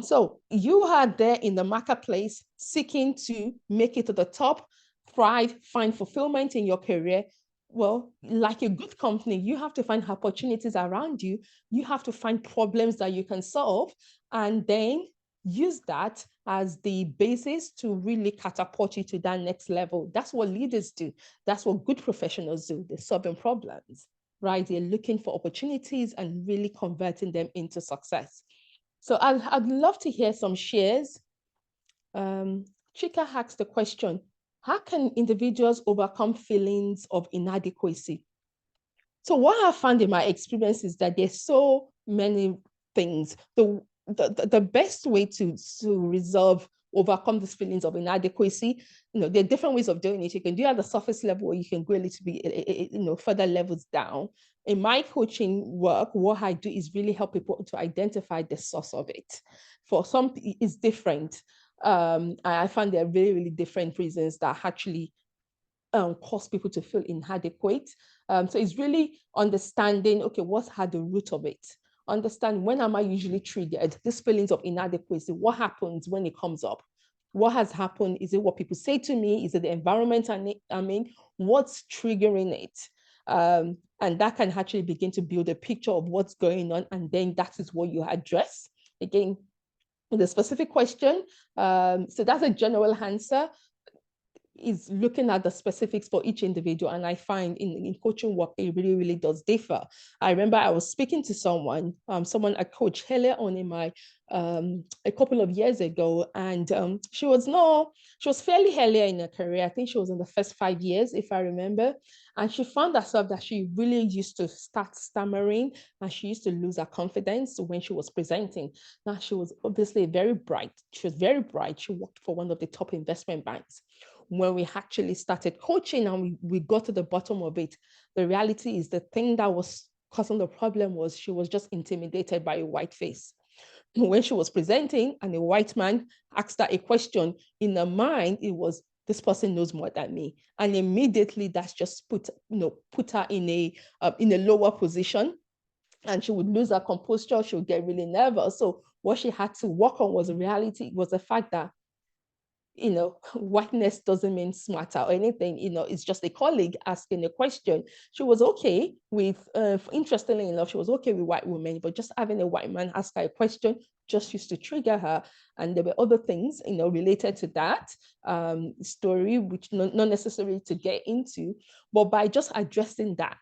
So you are there in the marketplace seeking to make it to the top, thrive, find fulfillment in your career. Well, like a good company, you have to find opportunities around you. You have to find problems that you can solve, and then use that as the basis to really catapult you to that next level. That's what leaders do. That's what good professionals do. They're solving problems, right? They're looking for opportunities and really converting them into success. So I'd love to hear some shares. Chika asked the question, how can individuals overcome feelings of inadequacy? So what I found in my experience is that there's so many things. The best way to overcome these feelings of inadequacy, there are different ways of doing it. You can do it at the surface level, or you can go a little bit, further levels down. In my coaching work, what I do is really help people to identify the source of it. For some, it's different. I find there are really, really different reasons that actually cause people to feel inadequate. So it's really understanding, okay, what's at the root of it? Understand, when am I usually triggered? These feelings of inadequacy, what happens when it comes up? What has happened? Is it what people say to me? Is it the environment I'm in? What's triggering it? And that can actually begin to build a picture of what's going on. And then that is what you address. Again, the specific question. So that's a general answer. Is looking at the specifics for each individual. And I find in coaching work, it really, really does differ. I remember I was speaking to someone I coached earlier on in my, a couple of years ago, and she was fairly earlier in her career. I think she was in the first 5 years, if I remember. And she found herself that she really used to start stammering, and she used to lose her confidence when she was presenting. Now, she was obviously very bright. She was very bright. She worked for one of the top investment banks. When we actually started coaching and we got to the bottom of it, the reality is the thing that was causing the problem was she was just intimidated by a white face. When she was presenting and a white man asked her a question, in her mind, it was, this person knows more than me. And immediately that's just put her in a lower position, and she would lose her composure. She would get really nervous. So what she had to work on was the fact that whiteness doesn't mean smarter or anything. It's just a colleague asking a question. She was okay with, interestingly enough, she was okay with white women, but just having a white man ask her a question just used to trigger her. And there were other things, related to that story, which not necessarily to get into, but by just addressing that,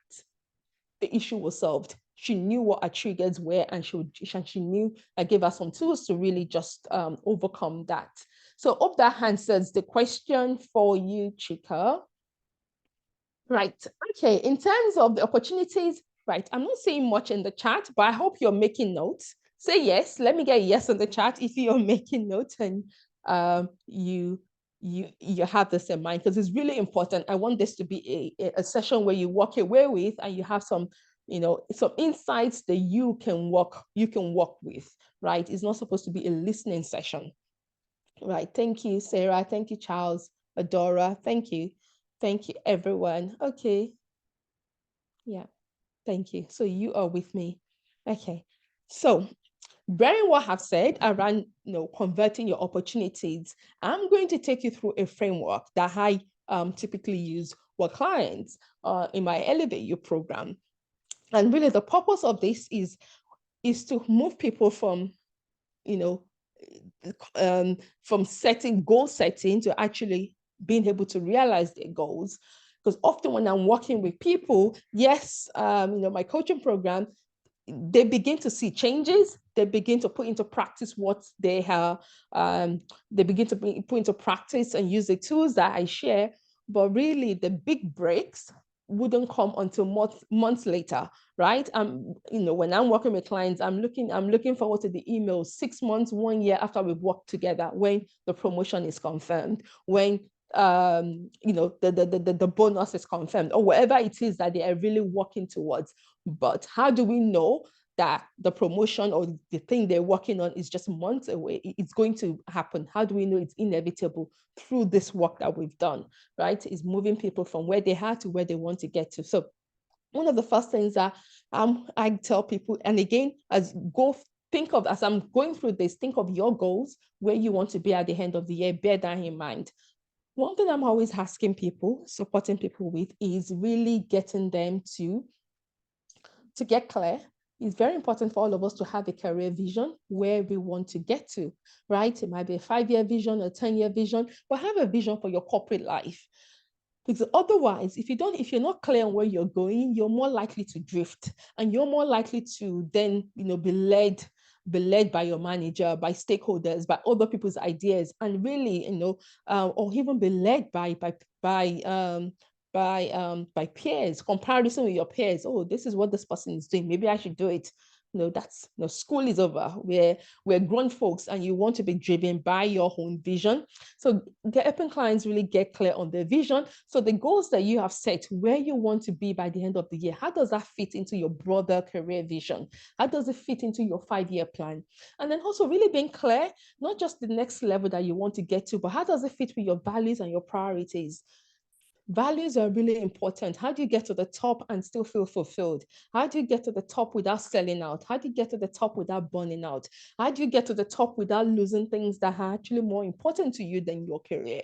the issue was solved. She knew what her triggers were, and she knew, I gave her some tools to really just overcome that. So hope that answers the question for you, Chika. Right, okay, in terms of the opportunities, right, I'm not saying much in the chat, but I hope you're making notes. Say yes, let me get a yes in the chat if you're making notes and you have this in mind, because it's really important. I want this to be a session where you walk away with and you have some some insights that you can work with, right? It's not supposed to be a listening session. Right. Thank you, Sarah. Thank you, Charles. Adora. Thank you. Thank you, everyone. Okay. Yeah. Thank you. So you are with me. Okay. So bearing what I've said around converting your opportunities, I'm going to take you through a framework that I typically use with clients in my Elevate You program. And really the purpose of this is to move people from from goal setting to actually being able to realize their goals. Because often when I'm working with people, yes, my coaching program, they begin to see changes. They begin to put into practice what they have. They begin to put into practice and use the tools that I share. But really, the big breaks wouldn't come until months later, right? When I'm working with clients, I'm looking forward to the email 6 months, 1 year after we've worked together, when the promotion is confirmed, when the bonus is confirmed, or whatever it is that they are really working towards. But how do we know that the promotion or the thing they're working on is just months away? It's going to happen. How do we know it's inevitable? Through this work that we've done, right? Is moving people from where they are to where they want to get to. So one of the first things that I tell people, and again, as go think of, as I'm going through this, think of your goals, where you want to be at the end of the year, bear that in mind. One thing I'm always asking people, supporting people with, is really getting them to get clear. It's very important for all of us to have a career vision where we want to get to, right? It might be a 5-year vision, a 10-year vision, but have a vision for your corporate life. Because otherwise, if you're not clear on where you're going, you're more likely to drift, and you're more likely to then, be led by your manager, by stakeholders, by other people's ideas, and really, or even be led by peers, comparison with your peers. Oh, this is what this person is doing. Maybe I should do it. That's school is over. We're grown folks, and you want to be driven by your own vision. So the helping clients really get clear on their vision. So the goals that you have set, where you want to be by the end of the year, how does that fit into your broader career vision? How does it fit into your 5-year plan? And then also really being clear, not just the next level that you want to get to, but how does it fit with your values and your priorities? Values are really important. How do you get to the top and still feel fulfilled? How do you get to the top without selling out? How do you get to the top without burning out? How do you get to the top without losing things that are actually more important to you than your career?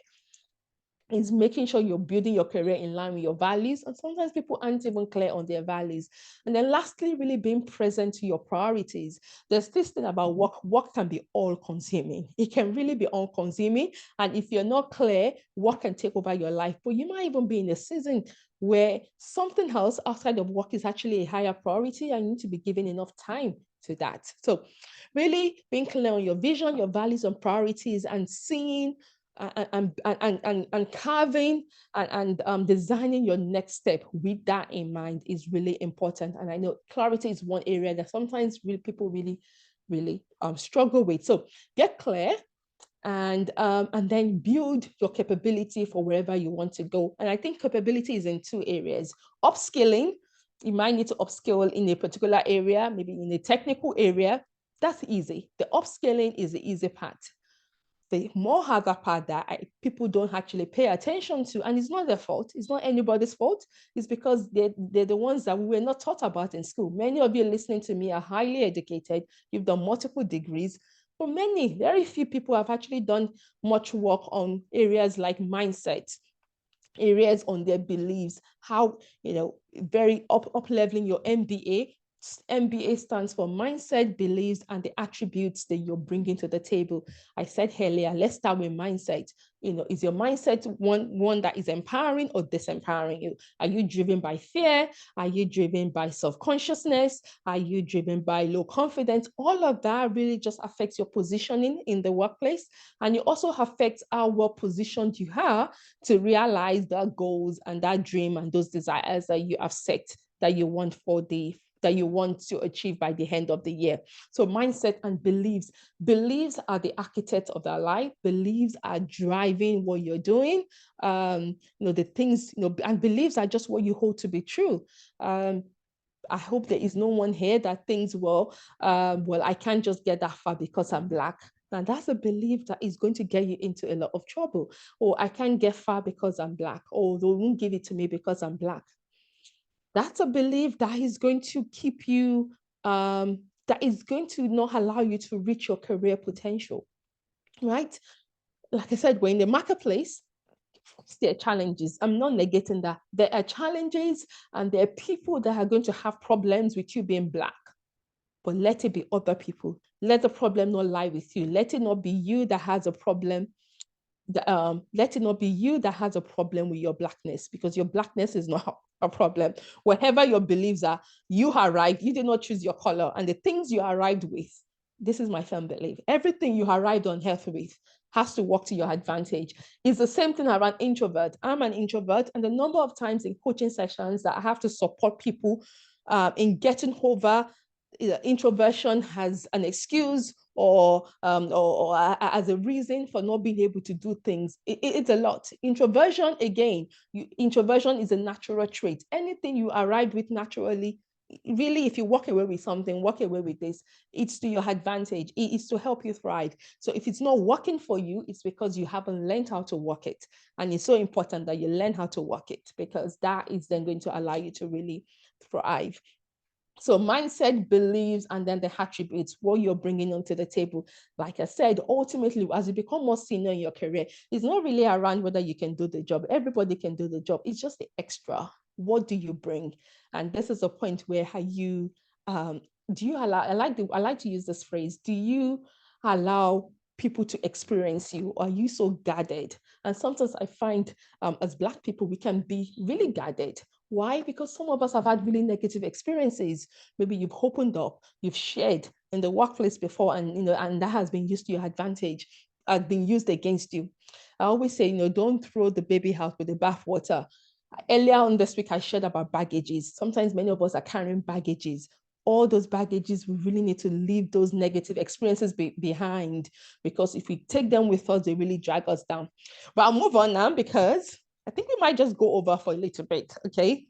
Is making sure you're building your career in line with your values. And sometimes people aren't even clear on their values. And then lastly, really being present to your priorities. There's this thing about work. Work can be all consuming. It can really be all consuming. And if you're not clear, work can take over your life. But you might even be in a season where something else outside of work is actually a higher priority, and you need to be given enough time to that. So really being clear on your vision, your values and priorities, and seeing and carving and designing your next step with that in mind is really important. And I know clarity is one area that sometimes people really struggle with. So get clear, and then build your capability for wherever you want to go. And I think capability is in 2 areas. Upskilling, you might need to upskill in a particular area, maybe in a technical area. That's easy. The upskilling is the easy part. The more harder part that people don't actually pay attention to, and it's not their fault, it's not anybody's fault, it's because they're the ones that we were not taught about in school. Many of you listening to me are highly educated, you've done multiple degrees, but very few people have actually done much work on areas like mindset, areas on their beliefs, how, very up-leveling your MBA. MBA stands for mindset, beliefs, and the attributes that you're bringing to the table. I said earlier, let's start with mindset. Is your mindset one that is empowering or disempowering you? Are you driven by fear? Are you driven by self-consciousness? Are you driven by low confidence? All of that really just affects your positioning in the workplace. And it also affects how well positioned you are to realize that goals and that dream and those desires that you have set, that you want that you want to achieve by the end of the year. So mindset and beliefs. Beliefs are the architect of our life. Beliefs are driving what you're doing. The things, and beliefs are just what you hold to be true. I hope there is no one here that thinks, I can't just get that far because I'm Black. And that's a belief that is going to get you into a lot of trouble. Or I can't get far because I'm Black. Or they won't give it to me because I'm Black. That's a belief that is going to keep you, that is going to not allow you to reach your career potential, right? Like I said, we're in the marketplace. There are challenges. I'm not negating that. There are challenges, and there are people that are going to have problems with you being Black. But let it be other people. Let the problem not lie with you. Let it not be you that has a problem. Let it not be you that has a problem with your Blackness, because your Blackness is not a problem. Whatever your beliefs are, you arrived, you did not choose your color, and the things you arrived with, this is my firm belief, everything you arrived on earth with has to work to your advantage. It's the same thing around introvert. I'm an introvert, and the number of times in coaching sessions that I have to support people in getting over introversion as an excuse or as a reason for not being able to do things. It's a lot. Introversion, again, introversion is a natural trait. Anything you arrived with naturally, really, if you walk away with something, walk away with this, it's to your advantage. It's to help you thrive. So if it's not working for you, it's because you haven't learned how to work it. And it's so important that you learn how to work it, because that is then going to allow you to really thrive. So mindset, beliefs, and then the attributes, what you're bringing onto the table. Like I said, ultimately, as you become more senior in your career, it's not really around whether you can do the job. Everybody can do the job. It's just the extra. What do you bring? And this is a point where you do you allow? I like to use this phrase. Do you allow people to experience you, or are you so guarded? And sometimes I find as Black people, we can be really guarded. Why? Because some of us have had really negative experiences. Maybe you've opened up, you've shared in the workplace before, and and that has been used to your advantage, has been used against you. I always say, don't throw the baby out with the bathwater. Earlier on this week, I shared about baggages. Sometimes many of us are carrying baggages. All those baggages, we really need to leave those negative experiences behind, because if we take them with us, they really drag us down. But I'll move on now, because I think we might just go over for a little bit, okay?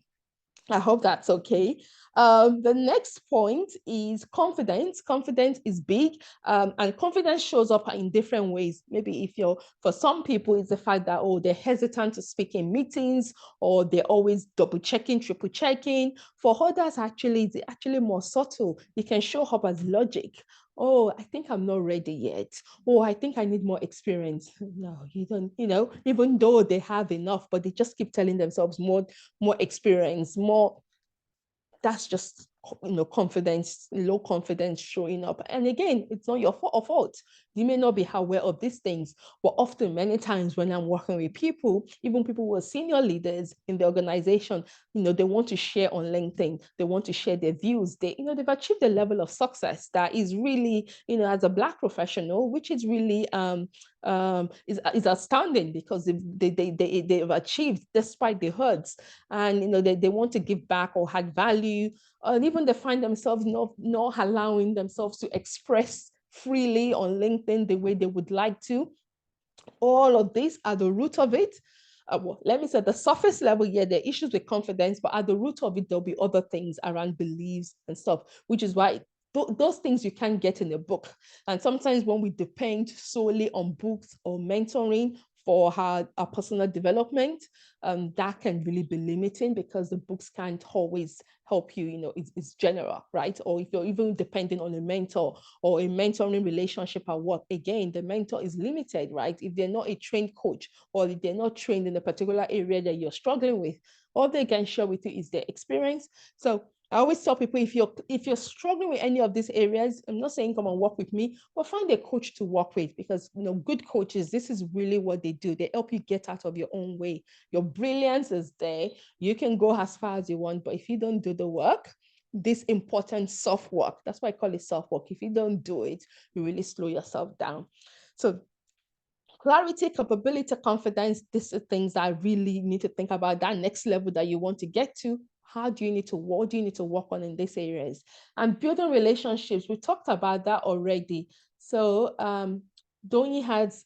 I hope that's okay. The next point is confidence. Confidence is big, and confidence shows up in different ways. Maybe for some people, it's the fact that, they're hesitant to speak in meetings, or they're always double checking, triple checking. For others, it's actually more subtle. It can show up as logic. Oh, I think I'm not ready yet. Oh, I think I need more experience. No, you don't, even though they have enough, but they just keep telling themselves more experience, more. That's just confidence, low confidence showing up. And again, it's not your fault. You may not be aware of these things, but often, many times when I'm working with people, even people who are senior leaders in the organization, they want to share on LinkedIn, they want to share their views. They've achieved a level of success that is really, as a Black professional, which is really is astounding, because they've achieved despite the hurts, and they want to give back or add value, and even they find themselves not allowing themselves to express freely on LinkedIn the way they would like to. All of these are the root of it. Well, let me say the surface level, yeah, there are issues with confidence, but at the root of it, there'll be other things around beliefs and stuff, which is why those things you can't get in a book. And sometimes when we depend solely on books or mentoring for our personal development, that can really be limiting, because the books can't always help you. It's general, right? Or if you're even depending on a mentor or a mentoring relationship at work, again, the mentor is limited, right? If they're not a trained coach, or if they're not trained in a particular area that you're struggling with, all they can share with you is their experience. So I always tell people, if you're struggling with any of these areas, I'm not saying come and work with me, but find a coach to work with, because good coaches, this is really what they do. They help you get out of your own way. Your brilliance is there. You can go as far as you want, but if you don't do the work, this important soft work, that's why I call it soft work. If you don't do it, you really slow yourself down. So clarity, capability, confidence, these are things that I really need to think about. That next level that you want to get to, what do you need to work on in these areas? And building relationships, we talked about that already. So Donnie has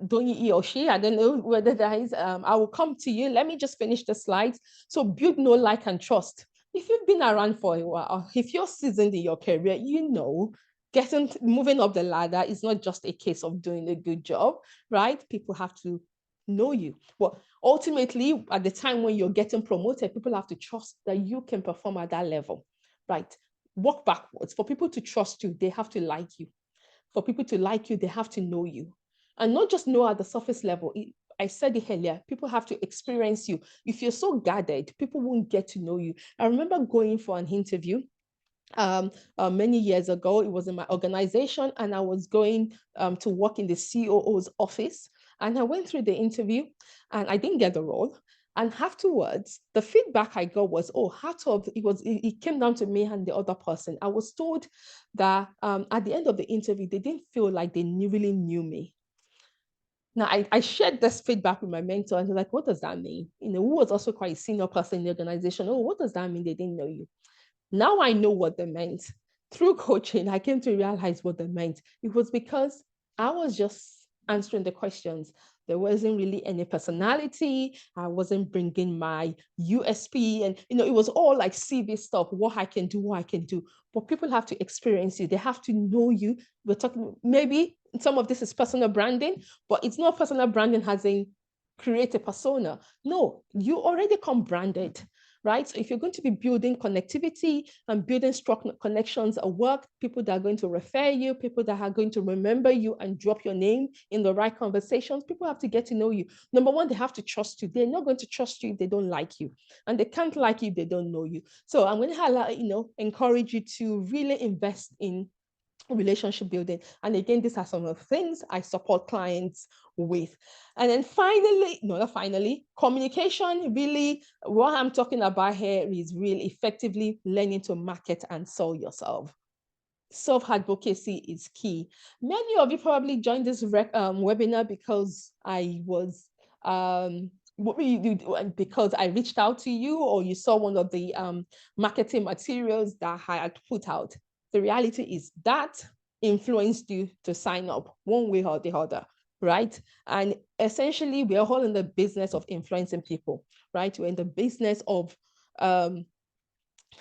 Donnie, he or she, I don't know whether that is, I will come to you. Let me just finish the slides. So build, know, like, and trust. If you've been around for a while, if you're seasoned in your career, moving up the ladder is not just a case of doing a good job, right? People have to know you. But ultimately, at the time when you're getting promoted, people have to trust that you can perform at that level, right? Work backwards. For people to trust you, they have to like you. For people to like you, they have to know you. And not just know at the surface level. I said it earlier, people have to experience you. If you're so guarded, people won't get to know you. I remember going for an interview many years ago. It was in my organization, and I was going to work in the COO's office. And I went through the interview, and I didn't get the role. And afterwards, the feedback I got was, it came down to me and the other person. I was told that at the end of the interview, they didn't feel like they really knew me. Now, I shared this feedback with my mentor, and they're like, what does that mean? Who was also quite a senior person in the organization. Oh, what does that mean? They didn't know you. Now I know what they meant. Through coaching, I came to realize what they meant. It was because I was just answering the questions. There wasn't really any personality. I wasn't bringing my USP, and it was all like CV stuff, what I can do. But people have to experience you. They have to know you. We're talking, maybe some of this is personal branding, but it's not personal branding as in create a persona. No, you already come branded. right? So if you're going to be building connectivity and building strong connections at work, people that are going to refer you, people that are going to remember you and drop your name in the right conversations, people have to get to know you. Number one, they have to trust you. They're not going to trust you if they don't like you, and they can't like you if they don't know you. So I'm going to encourage you to really invest in relationship building. And again, these are some of the things I support clients with. And then finally, no, not finally, communication. Really, what I'm talking about here is really effectively learning to market and sell yourself. Self-advocacy is key. Many of you probably joined this webinar because I was because I reached out to you, or you saw one of the marketing materials that I had put out. The reality is that influenced you to sign up one way or the other, right? And essentially, we are all in the business of influencing people, right? We're in the business of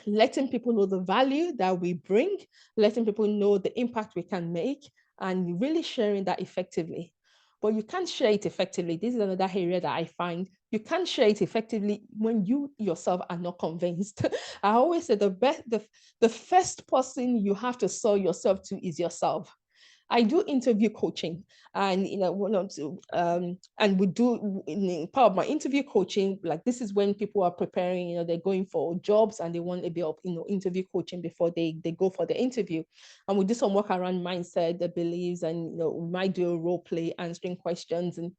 letting people know the value that we bring, letting people know the impact we can make, and really sharing that effectively. But you can't share it effectively. This is another area that I find you can't share it effectively when you yourself are not convinced. I always say the first person you have to sell yourself to is yourself. I do interview coaching, and and we do in part of my interview coaching, like this is when people are preparing, they're going for jobs and they want a bit of interview coaching before they go for the interview. And we do some work around mindset, the beliefs, and we might do a role play answering questions. And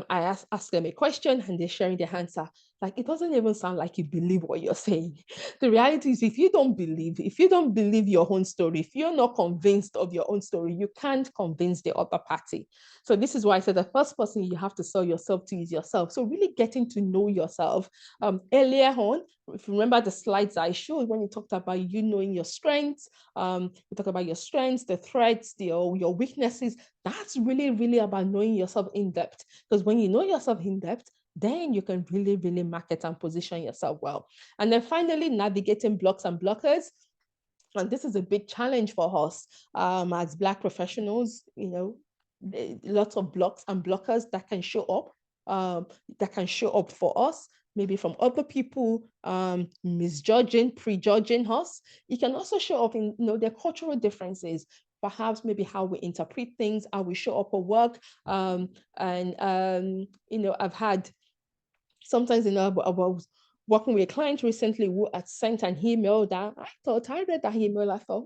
I ask them a question and they're sharing their answer. Like, it doesn't even sound like you believe what you're saying. The reality is, if you don't believe your own story, if you're not convinced of your own story, you can't convince the other party. So this is why I said the first person you have to sell yourself to is yourself. So really getting to know yourself. Earlier on, if you remember the slides I showed when you talked about you knowing your strengths, you talk about your strengths, the threats, your weaknesses. That's really, really about knowing yourself in depth. Because when you know yourself in depth, then you can really, really market and position yourself well. And then finally, navigating blocks and blockers. And this is a big challenge for us as Black professionals, lots of blocks and blockers that can show up for us, maybe from other people misjudging, prejudging us. It can also show up in their cultural differences, perhaps maybe how we interpret things, how we show up at work. I've had sometimes, I was working with a client recently who had sent an email that I read that email, I thought,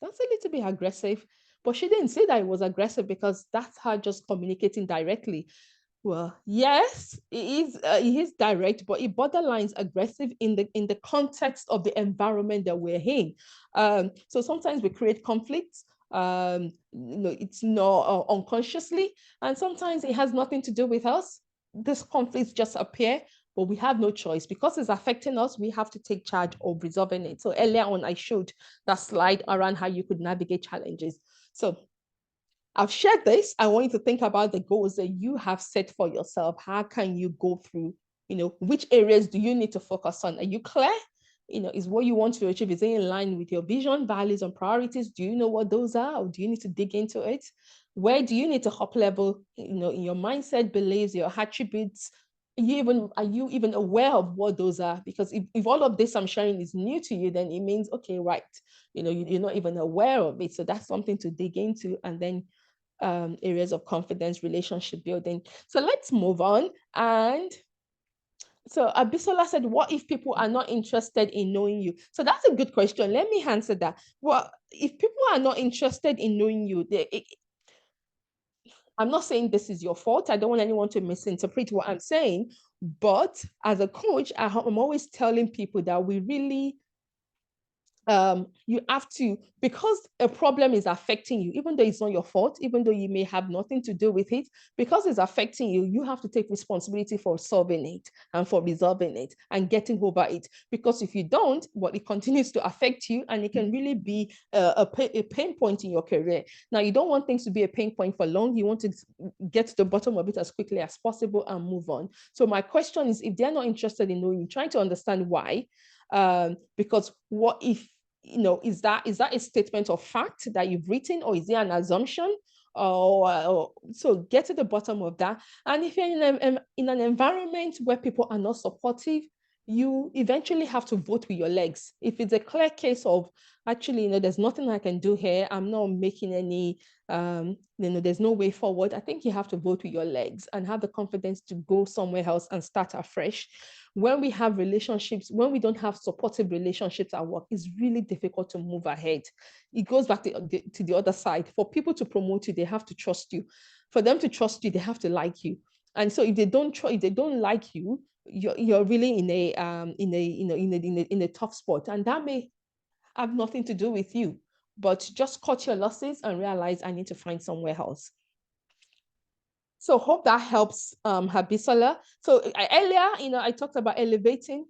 that's a little bit aggressive. But she didn't say that it was aggressive because that's her just communicating directly. Well, yes, it is direct, but it borderlines aggressive in the context of the environment that we're in. So sometimes we create conflicts. It's not unconsciously, and sometimes it has nothing to do with us. These conflicts just appear, but we have no choice because it's affecting us. We have to take charge of resolving it. So earlier on, I showed that slide around how you could navigate challenges. So I've shared this. I want you to think about the goals that you have set for yourself. How can you go through, which areas do you need to focus on? Are you clear? Is what you want to achieve, is it in line with your vision, values, and priorities? Do you know what those are, or do you need to dig into it? Where do you need to up level, in your mindset, beliefs, your attributes? Are you even aware of what those are? Because if all of this I'm sharing is new to you, then it means, okay, right, you're not even aware of it. So that's something to dig into. And then areas of confidence, relationship building. So let's move on. And so Abisola said, what if people are not interested in knowing you? So that's a good question. Let me answer that. Well, if people are not interested in knowing you, I'm not saying this is your fault. I don't want anyone to misinterpret what I'm saying. But as a coach, I'm always telling people that we really you have to, because a problem is affecting you, even though it's not your fault, even though you may have nothing to do with it, because it's affecting you, you have to take responsibility for solving it and for resolving it and getting over it. Because if you don't, well, it continues to affect you and it can really be a pain point in your career. Now, you don't want things to be a pain point for long. You want to get to the bottom of it as quickly as possible and move on. So my question is, if they're not interested in knowing, trying to understand why, because what if, is that a statement of fact that you've written, or is it an assumption? So get to the bottom of that. And if you're in an environment where people are not supportive, you eventually have to vote with your legs. If it's a clear case of actually, there's nothing I can do here, I'm not making any, there's no way forward, I think you have to vote with your legs and have the confidence to go somewhere else and start afresh. When we have relationships, when we don't have supportive relationships at work, it's really difficult to move ahead. It goes back to the other side. For people to promote you, they have to trust you. For them to trust you, they have to like you. And so if they don't like you, you're really in a tough spot, and that may have nothing to do with you, but just cut your losses and realize I need to find somewhere else. So hope that helps, Habisola. So earlier, I talked about elevating,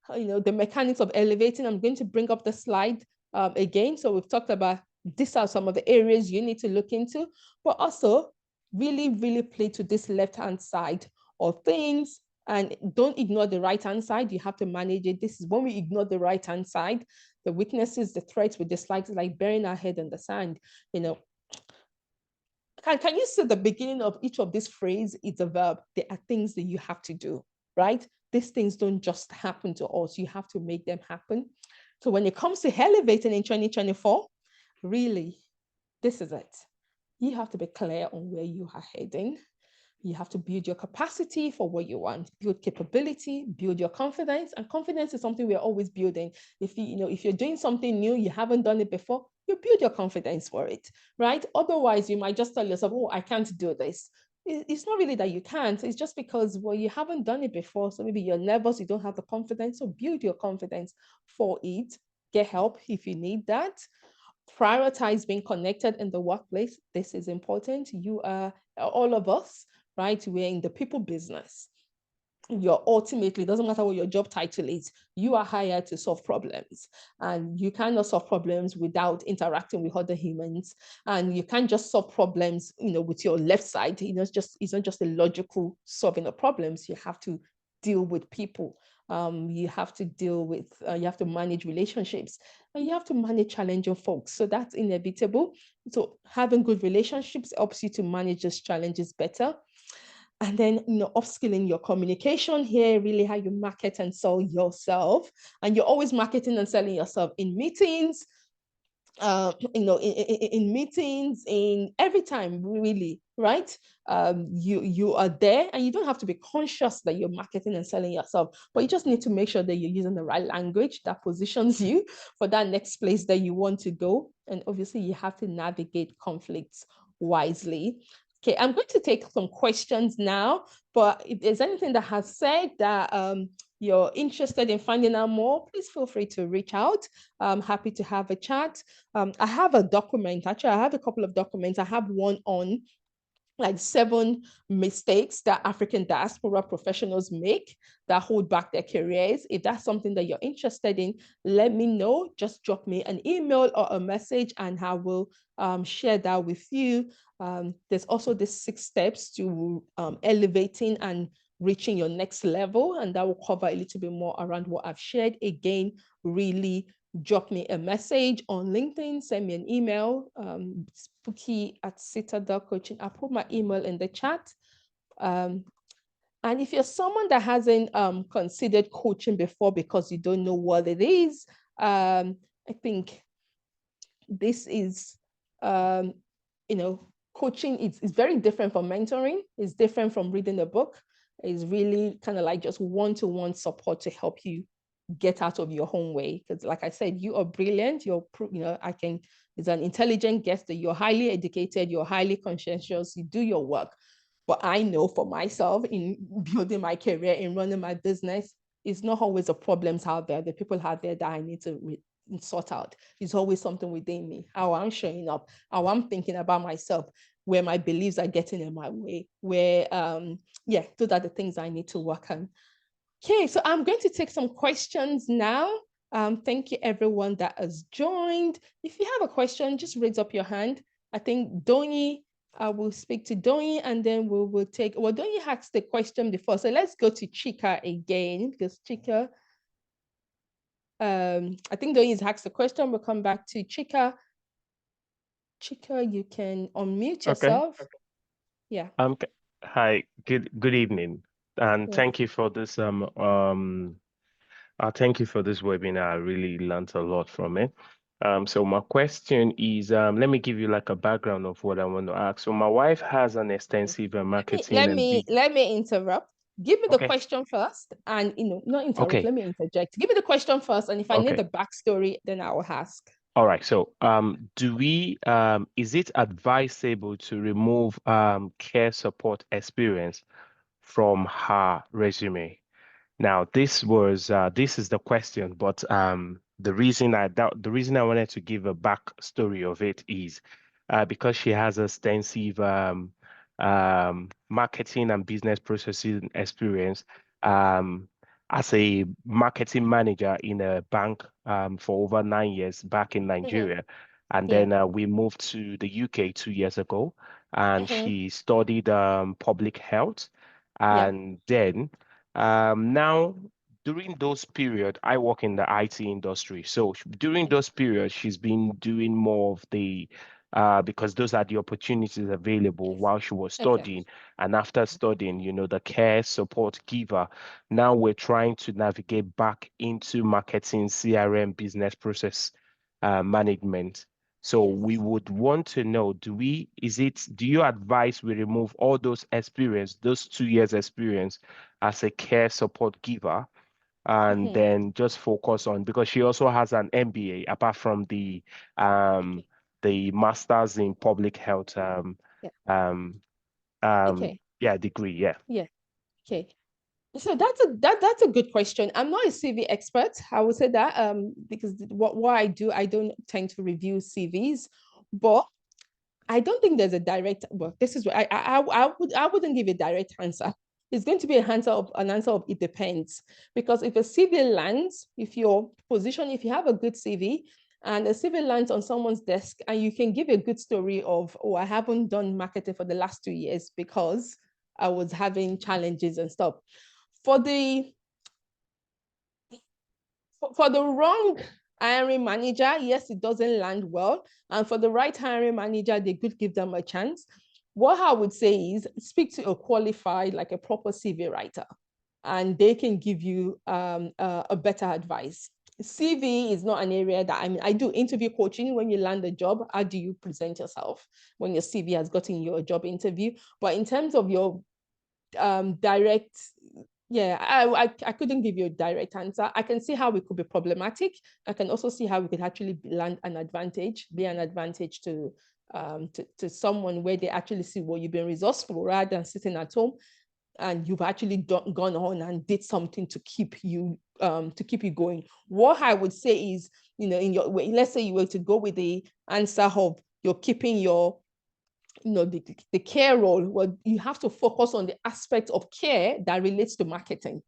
the mechanics of elevating. I'm going to bring up the slide again. So we've talked about these are some of the areas you need to look into, but also really, really play to this left-hand side of things. And don't ignore the right-hand side. You have to manage it. This is when we ignore the right-hand side, the weaknesses, the threats, we dislike, like burying our head in the sand. Can you see the beginning of each of these phrases? It's a verb. There are things that you have to do, right? These things don't just happen to us. You have to make them happen. So when it comes to elevating in 2024, really, this is it. You have to be clear on where you are heading. You have to build your capacity for what you want, build capability, build your confidence. And confidence is something we're always building. If you're doing something new, you haven't done it before, you build your confidence for it, right? Otherwise, you might just tell yourself, oh, I can't do this. It's not really that you can't. It's just because, well, you haven't done it before. So maybe you're nervous, you don't have the confidence. So build your confidence for it. Get help if you need that. Prioritize being connected in the workplace. This is important. You are, all of us, right? We're in the people business. You're ultimately, doesn't matter what your job title is, you are hired to solve problems, and you cannot solve problems without interacting with other humans. And you can't just solve problems, with your left side. It's not just a logical solving of problems. You have to deal with people. You have to deal with, you have to manage relationships, and you have to manage challenging folks. So that's inevitable. So having good relationships helps you to manage those challenges better. And then, upskilling your communication here, really how you market and sell yourself. And you're always marketing and selling yourself in meetings, in meetings, in every time, really, right? You are there, and you don't have to be conscious that you're marketing and selling yourself, but you just need to make sure that you're using the right language that positions you for that next place that you want to go. And obviously, you have to navigate conflicts wisely. Okay, I'm going to take some questions now, but if there's anything that has said that you're interested in finding out more, please feel free to reach out. I'm happy to have a chat. I have a document, actually, I have a couple of documents. I have one on like 7 mistakes that African diaspora professionals make that hold back their careers. If that's something that you're interested in, let me know. Just drop me an email or a message, and I will share that with you. There's also the 6 steps to elevating and reaching your next level, and that will cover a little bit more around what I've shared. Again, really drop me a message on LinkedIn, send me an email, Booki@citadel.coaching. I'll put my email in the chat. And if you're someone that hasn't considered coaching before because you don't know what it is, I think this is, coaching is very different from mentoring. It's different from reading a book. It's really kind of like just one-to-one support to help you get out of your own way. Because like I said, you are brilliant. It's an intelligent guest that you're highly educated, you're highly conscientious, you do your work. But I know for myself, in building my career, in running my business, it's not always the problems out there, the people out there that I need to sort out. It's always something within me, how I'm showing up, how I'm thinking about myself, where my beliefs are getting in my way, where, those are the things I need to work on. Okay, so I'm going to take some questions now. Thank you everyone that has joined. If you have a question, just raise up your hand. I think Doni, I will speak to Doni, and then we will take, well, Doni asked the question before, so let's go to Chika again, because Chika, I think Doni has asked the question. We'll come back to Chika. Chika, you can unmute yourself. Okay. Yeah. Hi, good evening, and Yeah. thank you for this Thank you for this webinar. I really learned a lot from it. So my question is, let me give you like a background of what I want to ask. So my wife has an extensive marketing let and me interrupt. Give me the Okay. question first, and not interrupt. Okay. Let me interject. Give me the question first, and if I need Okay. the backstory, then I will ask. All right. So, is it advisable to remove care support experience from her resume? Now, this is the question, but the reason I wanted to give a backstory of it is because she has extensive marketing and business processing experience as a marketing manager in a bank for over 9 years back in Nigeria. And Yeah. then we moved to the UK 2 years ago, and she studied public health. Yeah. And then now, during those period, I work in the IT industry. So during those periods, she's been doing more of the because those are the opportunities available while she was Okay. studying. And after studying, the care support giver. Now we're trying to navigate back into marketing, CRM, business process management. So we would want to know, do you advise we remove all those experience, those 2 years experience as a care support giver, and then just focus on, because she also has an MBA apart from the masters in public health Okay. degree. Yeah. Yeah. Okay. So that's a good question. I'm not a CV expert. I would say that because what I do, I don't tend to review CVs, but I don't think there's a direct. Well, this is what I wouldn't give a direct answer. It's going to be an answer of it depends, because if a CV lands, if you have a good CV and a CV lands on someone's desk, and you can give a good story of, oh, I haven't done marketing for the last 2 years because I was having challenges and stuff. For the wrong hiring manager, yes, it doesn't land well. And for the right hiring manager, they could give them a chance. What I would say is speak to a qualified, like a proper CV writer, and they can give you a better advice. CV is not an area that, I do interview coaching. When you land a job, how do you present yourself when your CV has gotten you a job interview? But in terms of your direct, yeah, I couldn't give you a direct answer. I can see how it could be problematic. I can also see how we could actually be an advantage to someone, where they actually see, well, you've been resourceful rather than sitting at home, and you've actually gone on and did something to keep you going. What I would say is, let's say you were to go with the answer of you're keeping your the care role, well, you have to focus on the aspect of care that relates to marketing.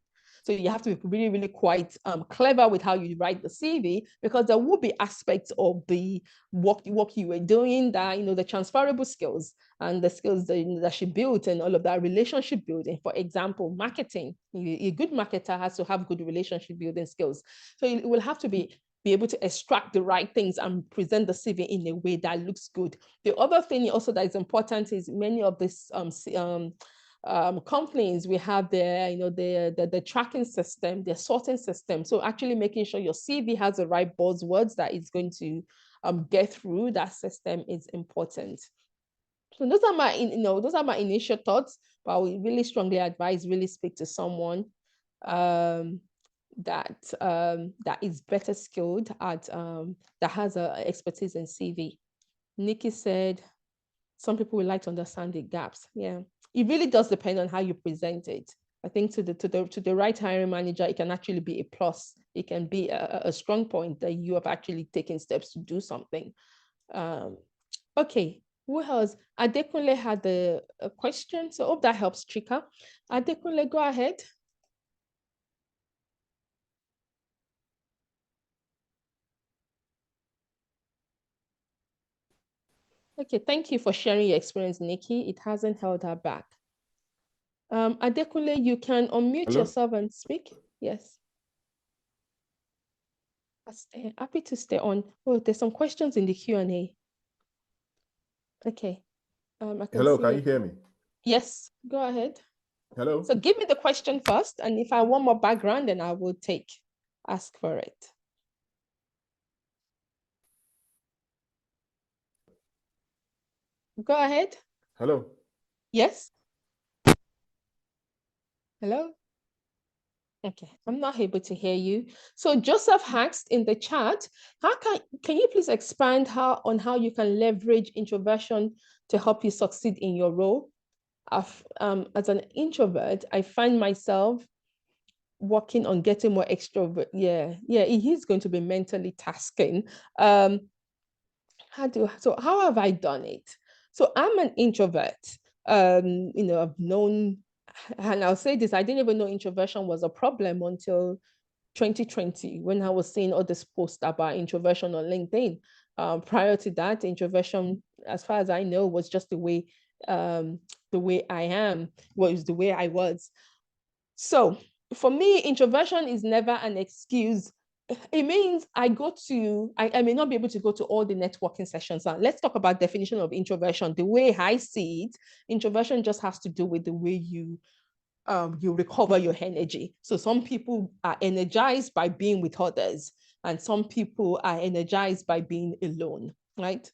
So you have to be really, really quite clever with how you write the CV, because there will be aspects of the work you were doing that, the transferable skills and the skills that she built, and all of that relationship building. For example, marketing. A good marketer has to have good relationship building skills. So it will have to be able to extract the right things and present the CV in a way that looks good. The other thing also that is important is many of these companies, we have the tracking system, the sorting system. So actually making sure your CV has the right buzzwords that is going to get through that system is important. So those are my initial thoughts, but I would really strongly advise really speak to someone that is better skilled at that has a expertise in CV. Nikki said some people would like to understand the gaps. Yeah, it really does depend on how you present it. I think to the right hiring manager, it can actually be a plus. It can be a strong point that you have actually taken steps to do something. Okay, who else? Adekunle had a question, so hope that helps, Chika. Adekunle, go ahead. Okay, thank you for sharing your experience, Nikki. It hasn't held her back. Adekunle, you can unmute yourself and speak. Yes. Happy to stay on. Oh, there's some questions in the Q&A. Okay. Hello, can you hear me? Yes, go ahead. Hello. So give me the question first, and if I want more background, then I will take. ask for it. Go ahead. Hello. Yes. Hello. Okay, I'm not able to hear you. So Joseph asked in the chat, can you please expand on how you can leverage introversion to help you succeed in your role? As an introvert, I find myself working on getting more extrovert. Yeah, it is going to be mentally tasking. How have I done it? So I'm an introvert. I've known, and I'll say this, I didn't even know introversion was a problem until 2020 when I was seeing all this posts about introversion on LinkedIn. Prior to that, introversion, as far as I know, was just the way I am, was the way I was. So for me, introversion is never an excuse. It means I may not be able to go to all the networking sessions. Now, let's talk about definition of introversion. The way I see it, introversion just has to do with the way you recover your energy. So some people are energized by being with others, and some people are energized by being alone, right?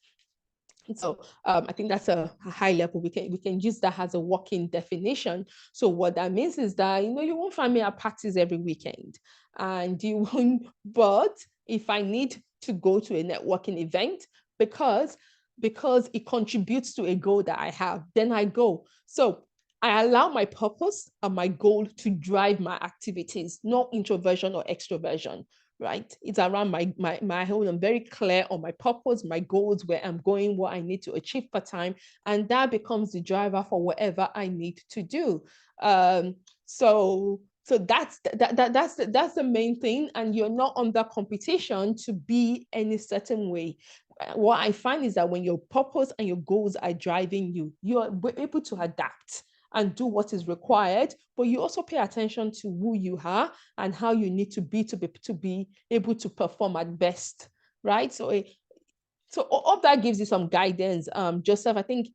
So I think that's a high level. We can use that as a working definition. So what that means is that, you won't find me at parties every weekend, and you won't, but if I need to go to a networking event because it contributes to a goal that I have, then I go. So I allow my purpose and my goal to drive my activities, not introversion or extroversion, right? It's around my own. I'm very clear on my purpose, my goals, where I'm going, what I need to achieve per time, and that becomes the driver for whatever I need to do. So that's the main thing, and you're not under competition to be any certain way. What I find is that when your purpose and your goals are driving you, you're able to adapt and do what is required, but you also pay attention to who you are and how you need to be able to perform at best, right? So all that gives you some guidance. Joseph, I think,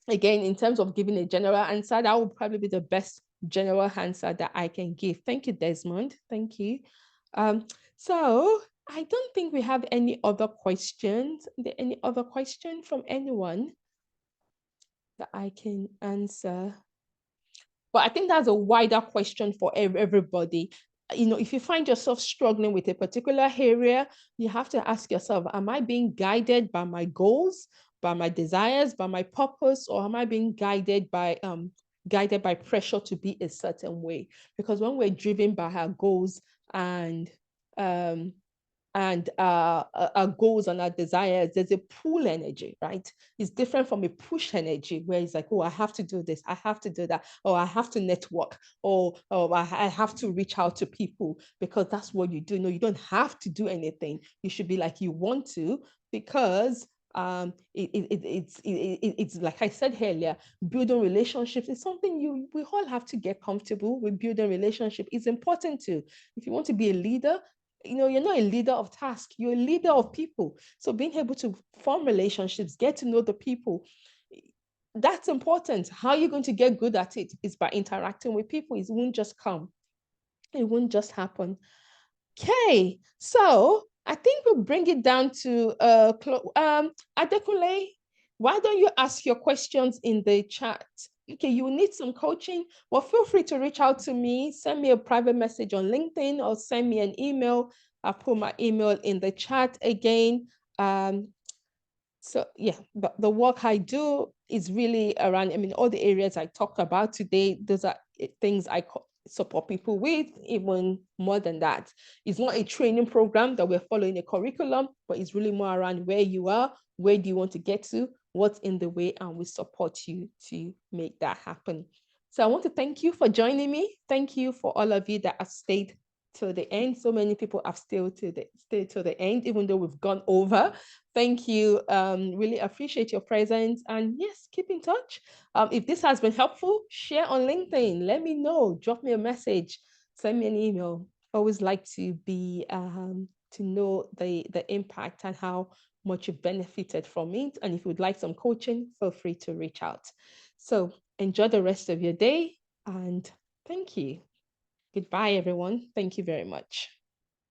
again, in terms of giving a general answer, that would probably be the best general answer that I can give. Thank you, Desmond. Thank you. So I don't think we have any other questions. Any other question from anyone that I can answer? But I think that's a wider question for everybody. If you find yourself struggling with a particular area, you have to ask yourself, am I being guided by my goals, by my desires, by my purpose, or am I being guided by pressure to be a certain way? Because when we're driven by our goals and our goals and our desires, there's a pull energy, right? It's different from a push energy where it's like, oh, I have to do this, I have to do that, or I have to network, or I have to reach out to people, because that's what you do. No, you don't have to do anything. You should be like, you want to, because it's like I said earlier, building relationships is something we all have to get comfortable with. Building relationship is important too. If you want to be a leader, you're not a leader of tasks, you're a leader of people. So being able to form relationships, get to know the people, that's important. How are you going to get good at it is by interacting with people. It won't just come. It won't just happen. Okay, so I think we'll bring it down to Adekunle. Why don't you ask your questions in the chat? Okay, you need some coaching. Well, feel free to reach out to me. Send me a private message on LinkedIn or send me an email. I'll put my email in the chat again. So yeah, but the work I do is really around, all the areas I talked about today, those are things I support people with. Even more than that, it's not a training program that we're following a curriculum, but it's really more around where you are, where do you want to get to, what's in the way, and we support you to make that happen. So I want to thank you for joining me. Thank you for all of you that have stayed to the end. So many people have stayed to the end, even though we've gone over. Thank you. Really appreciate your presence. And yes, keep in touch. If this has been helpful, share on LinkedIn. Let me know. Drop me a message. Send me an email. Always like to be to know the impact and how much you've benefited from it. And if you would like some coaching, feel free to reach out. So enjoy the rest of your day, and thank you. Goodbye, everyone. Thank you very much.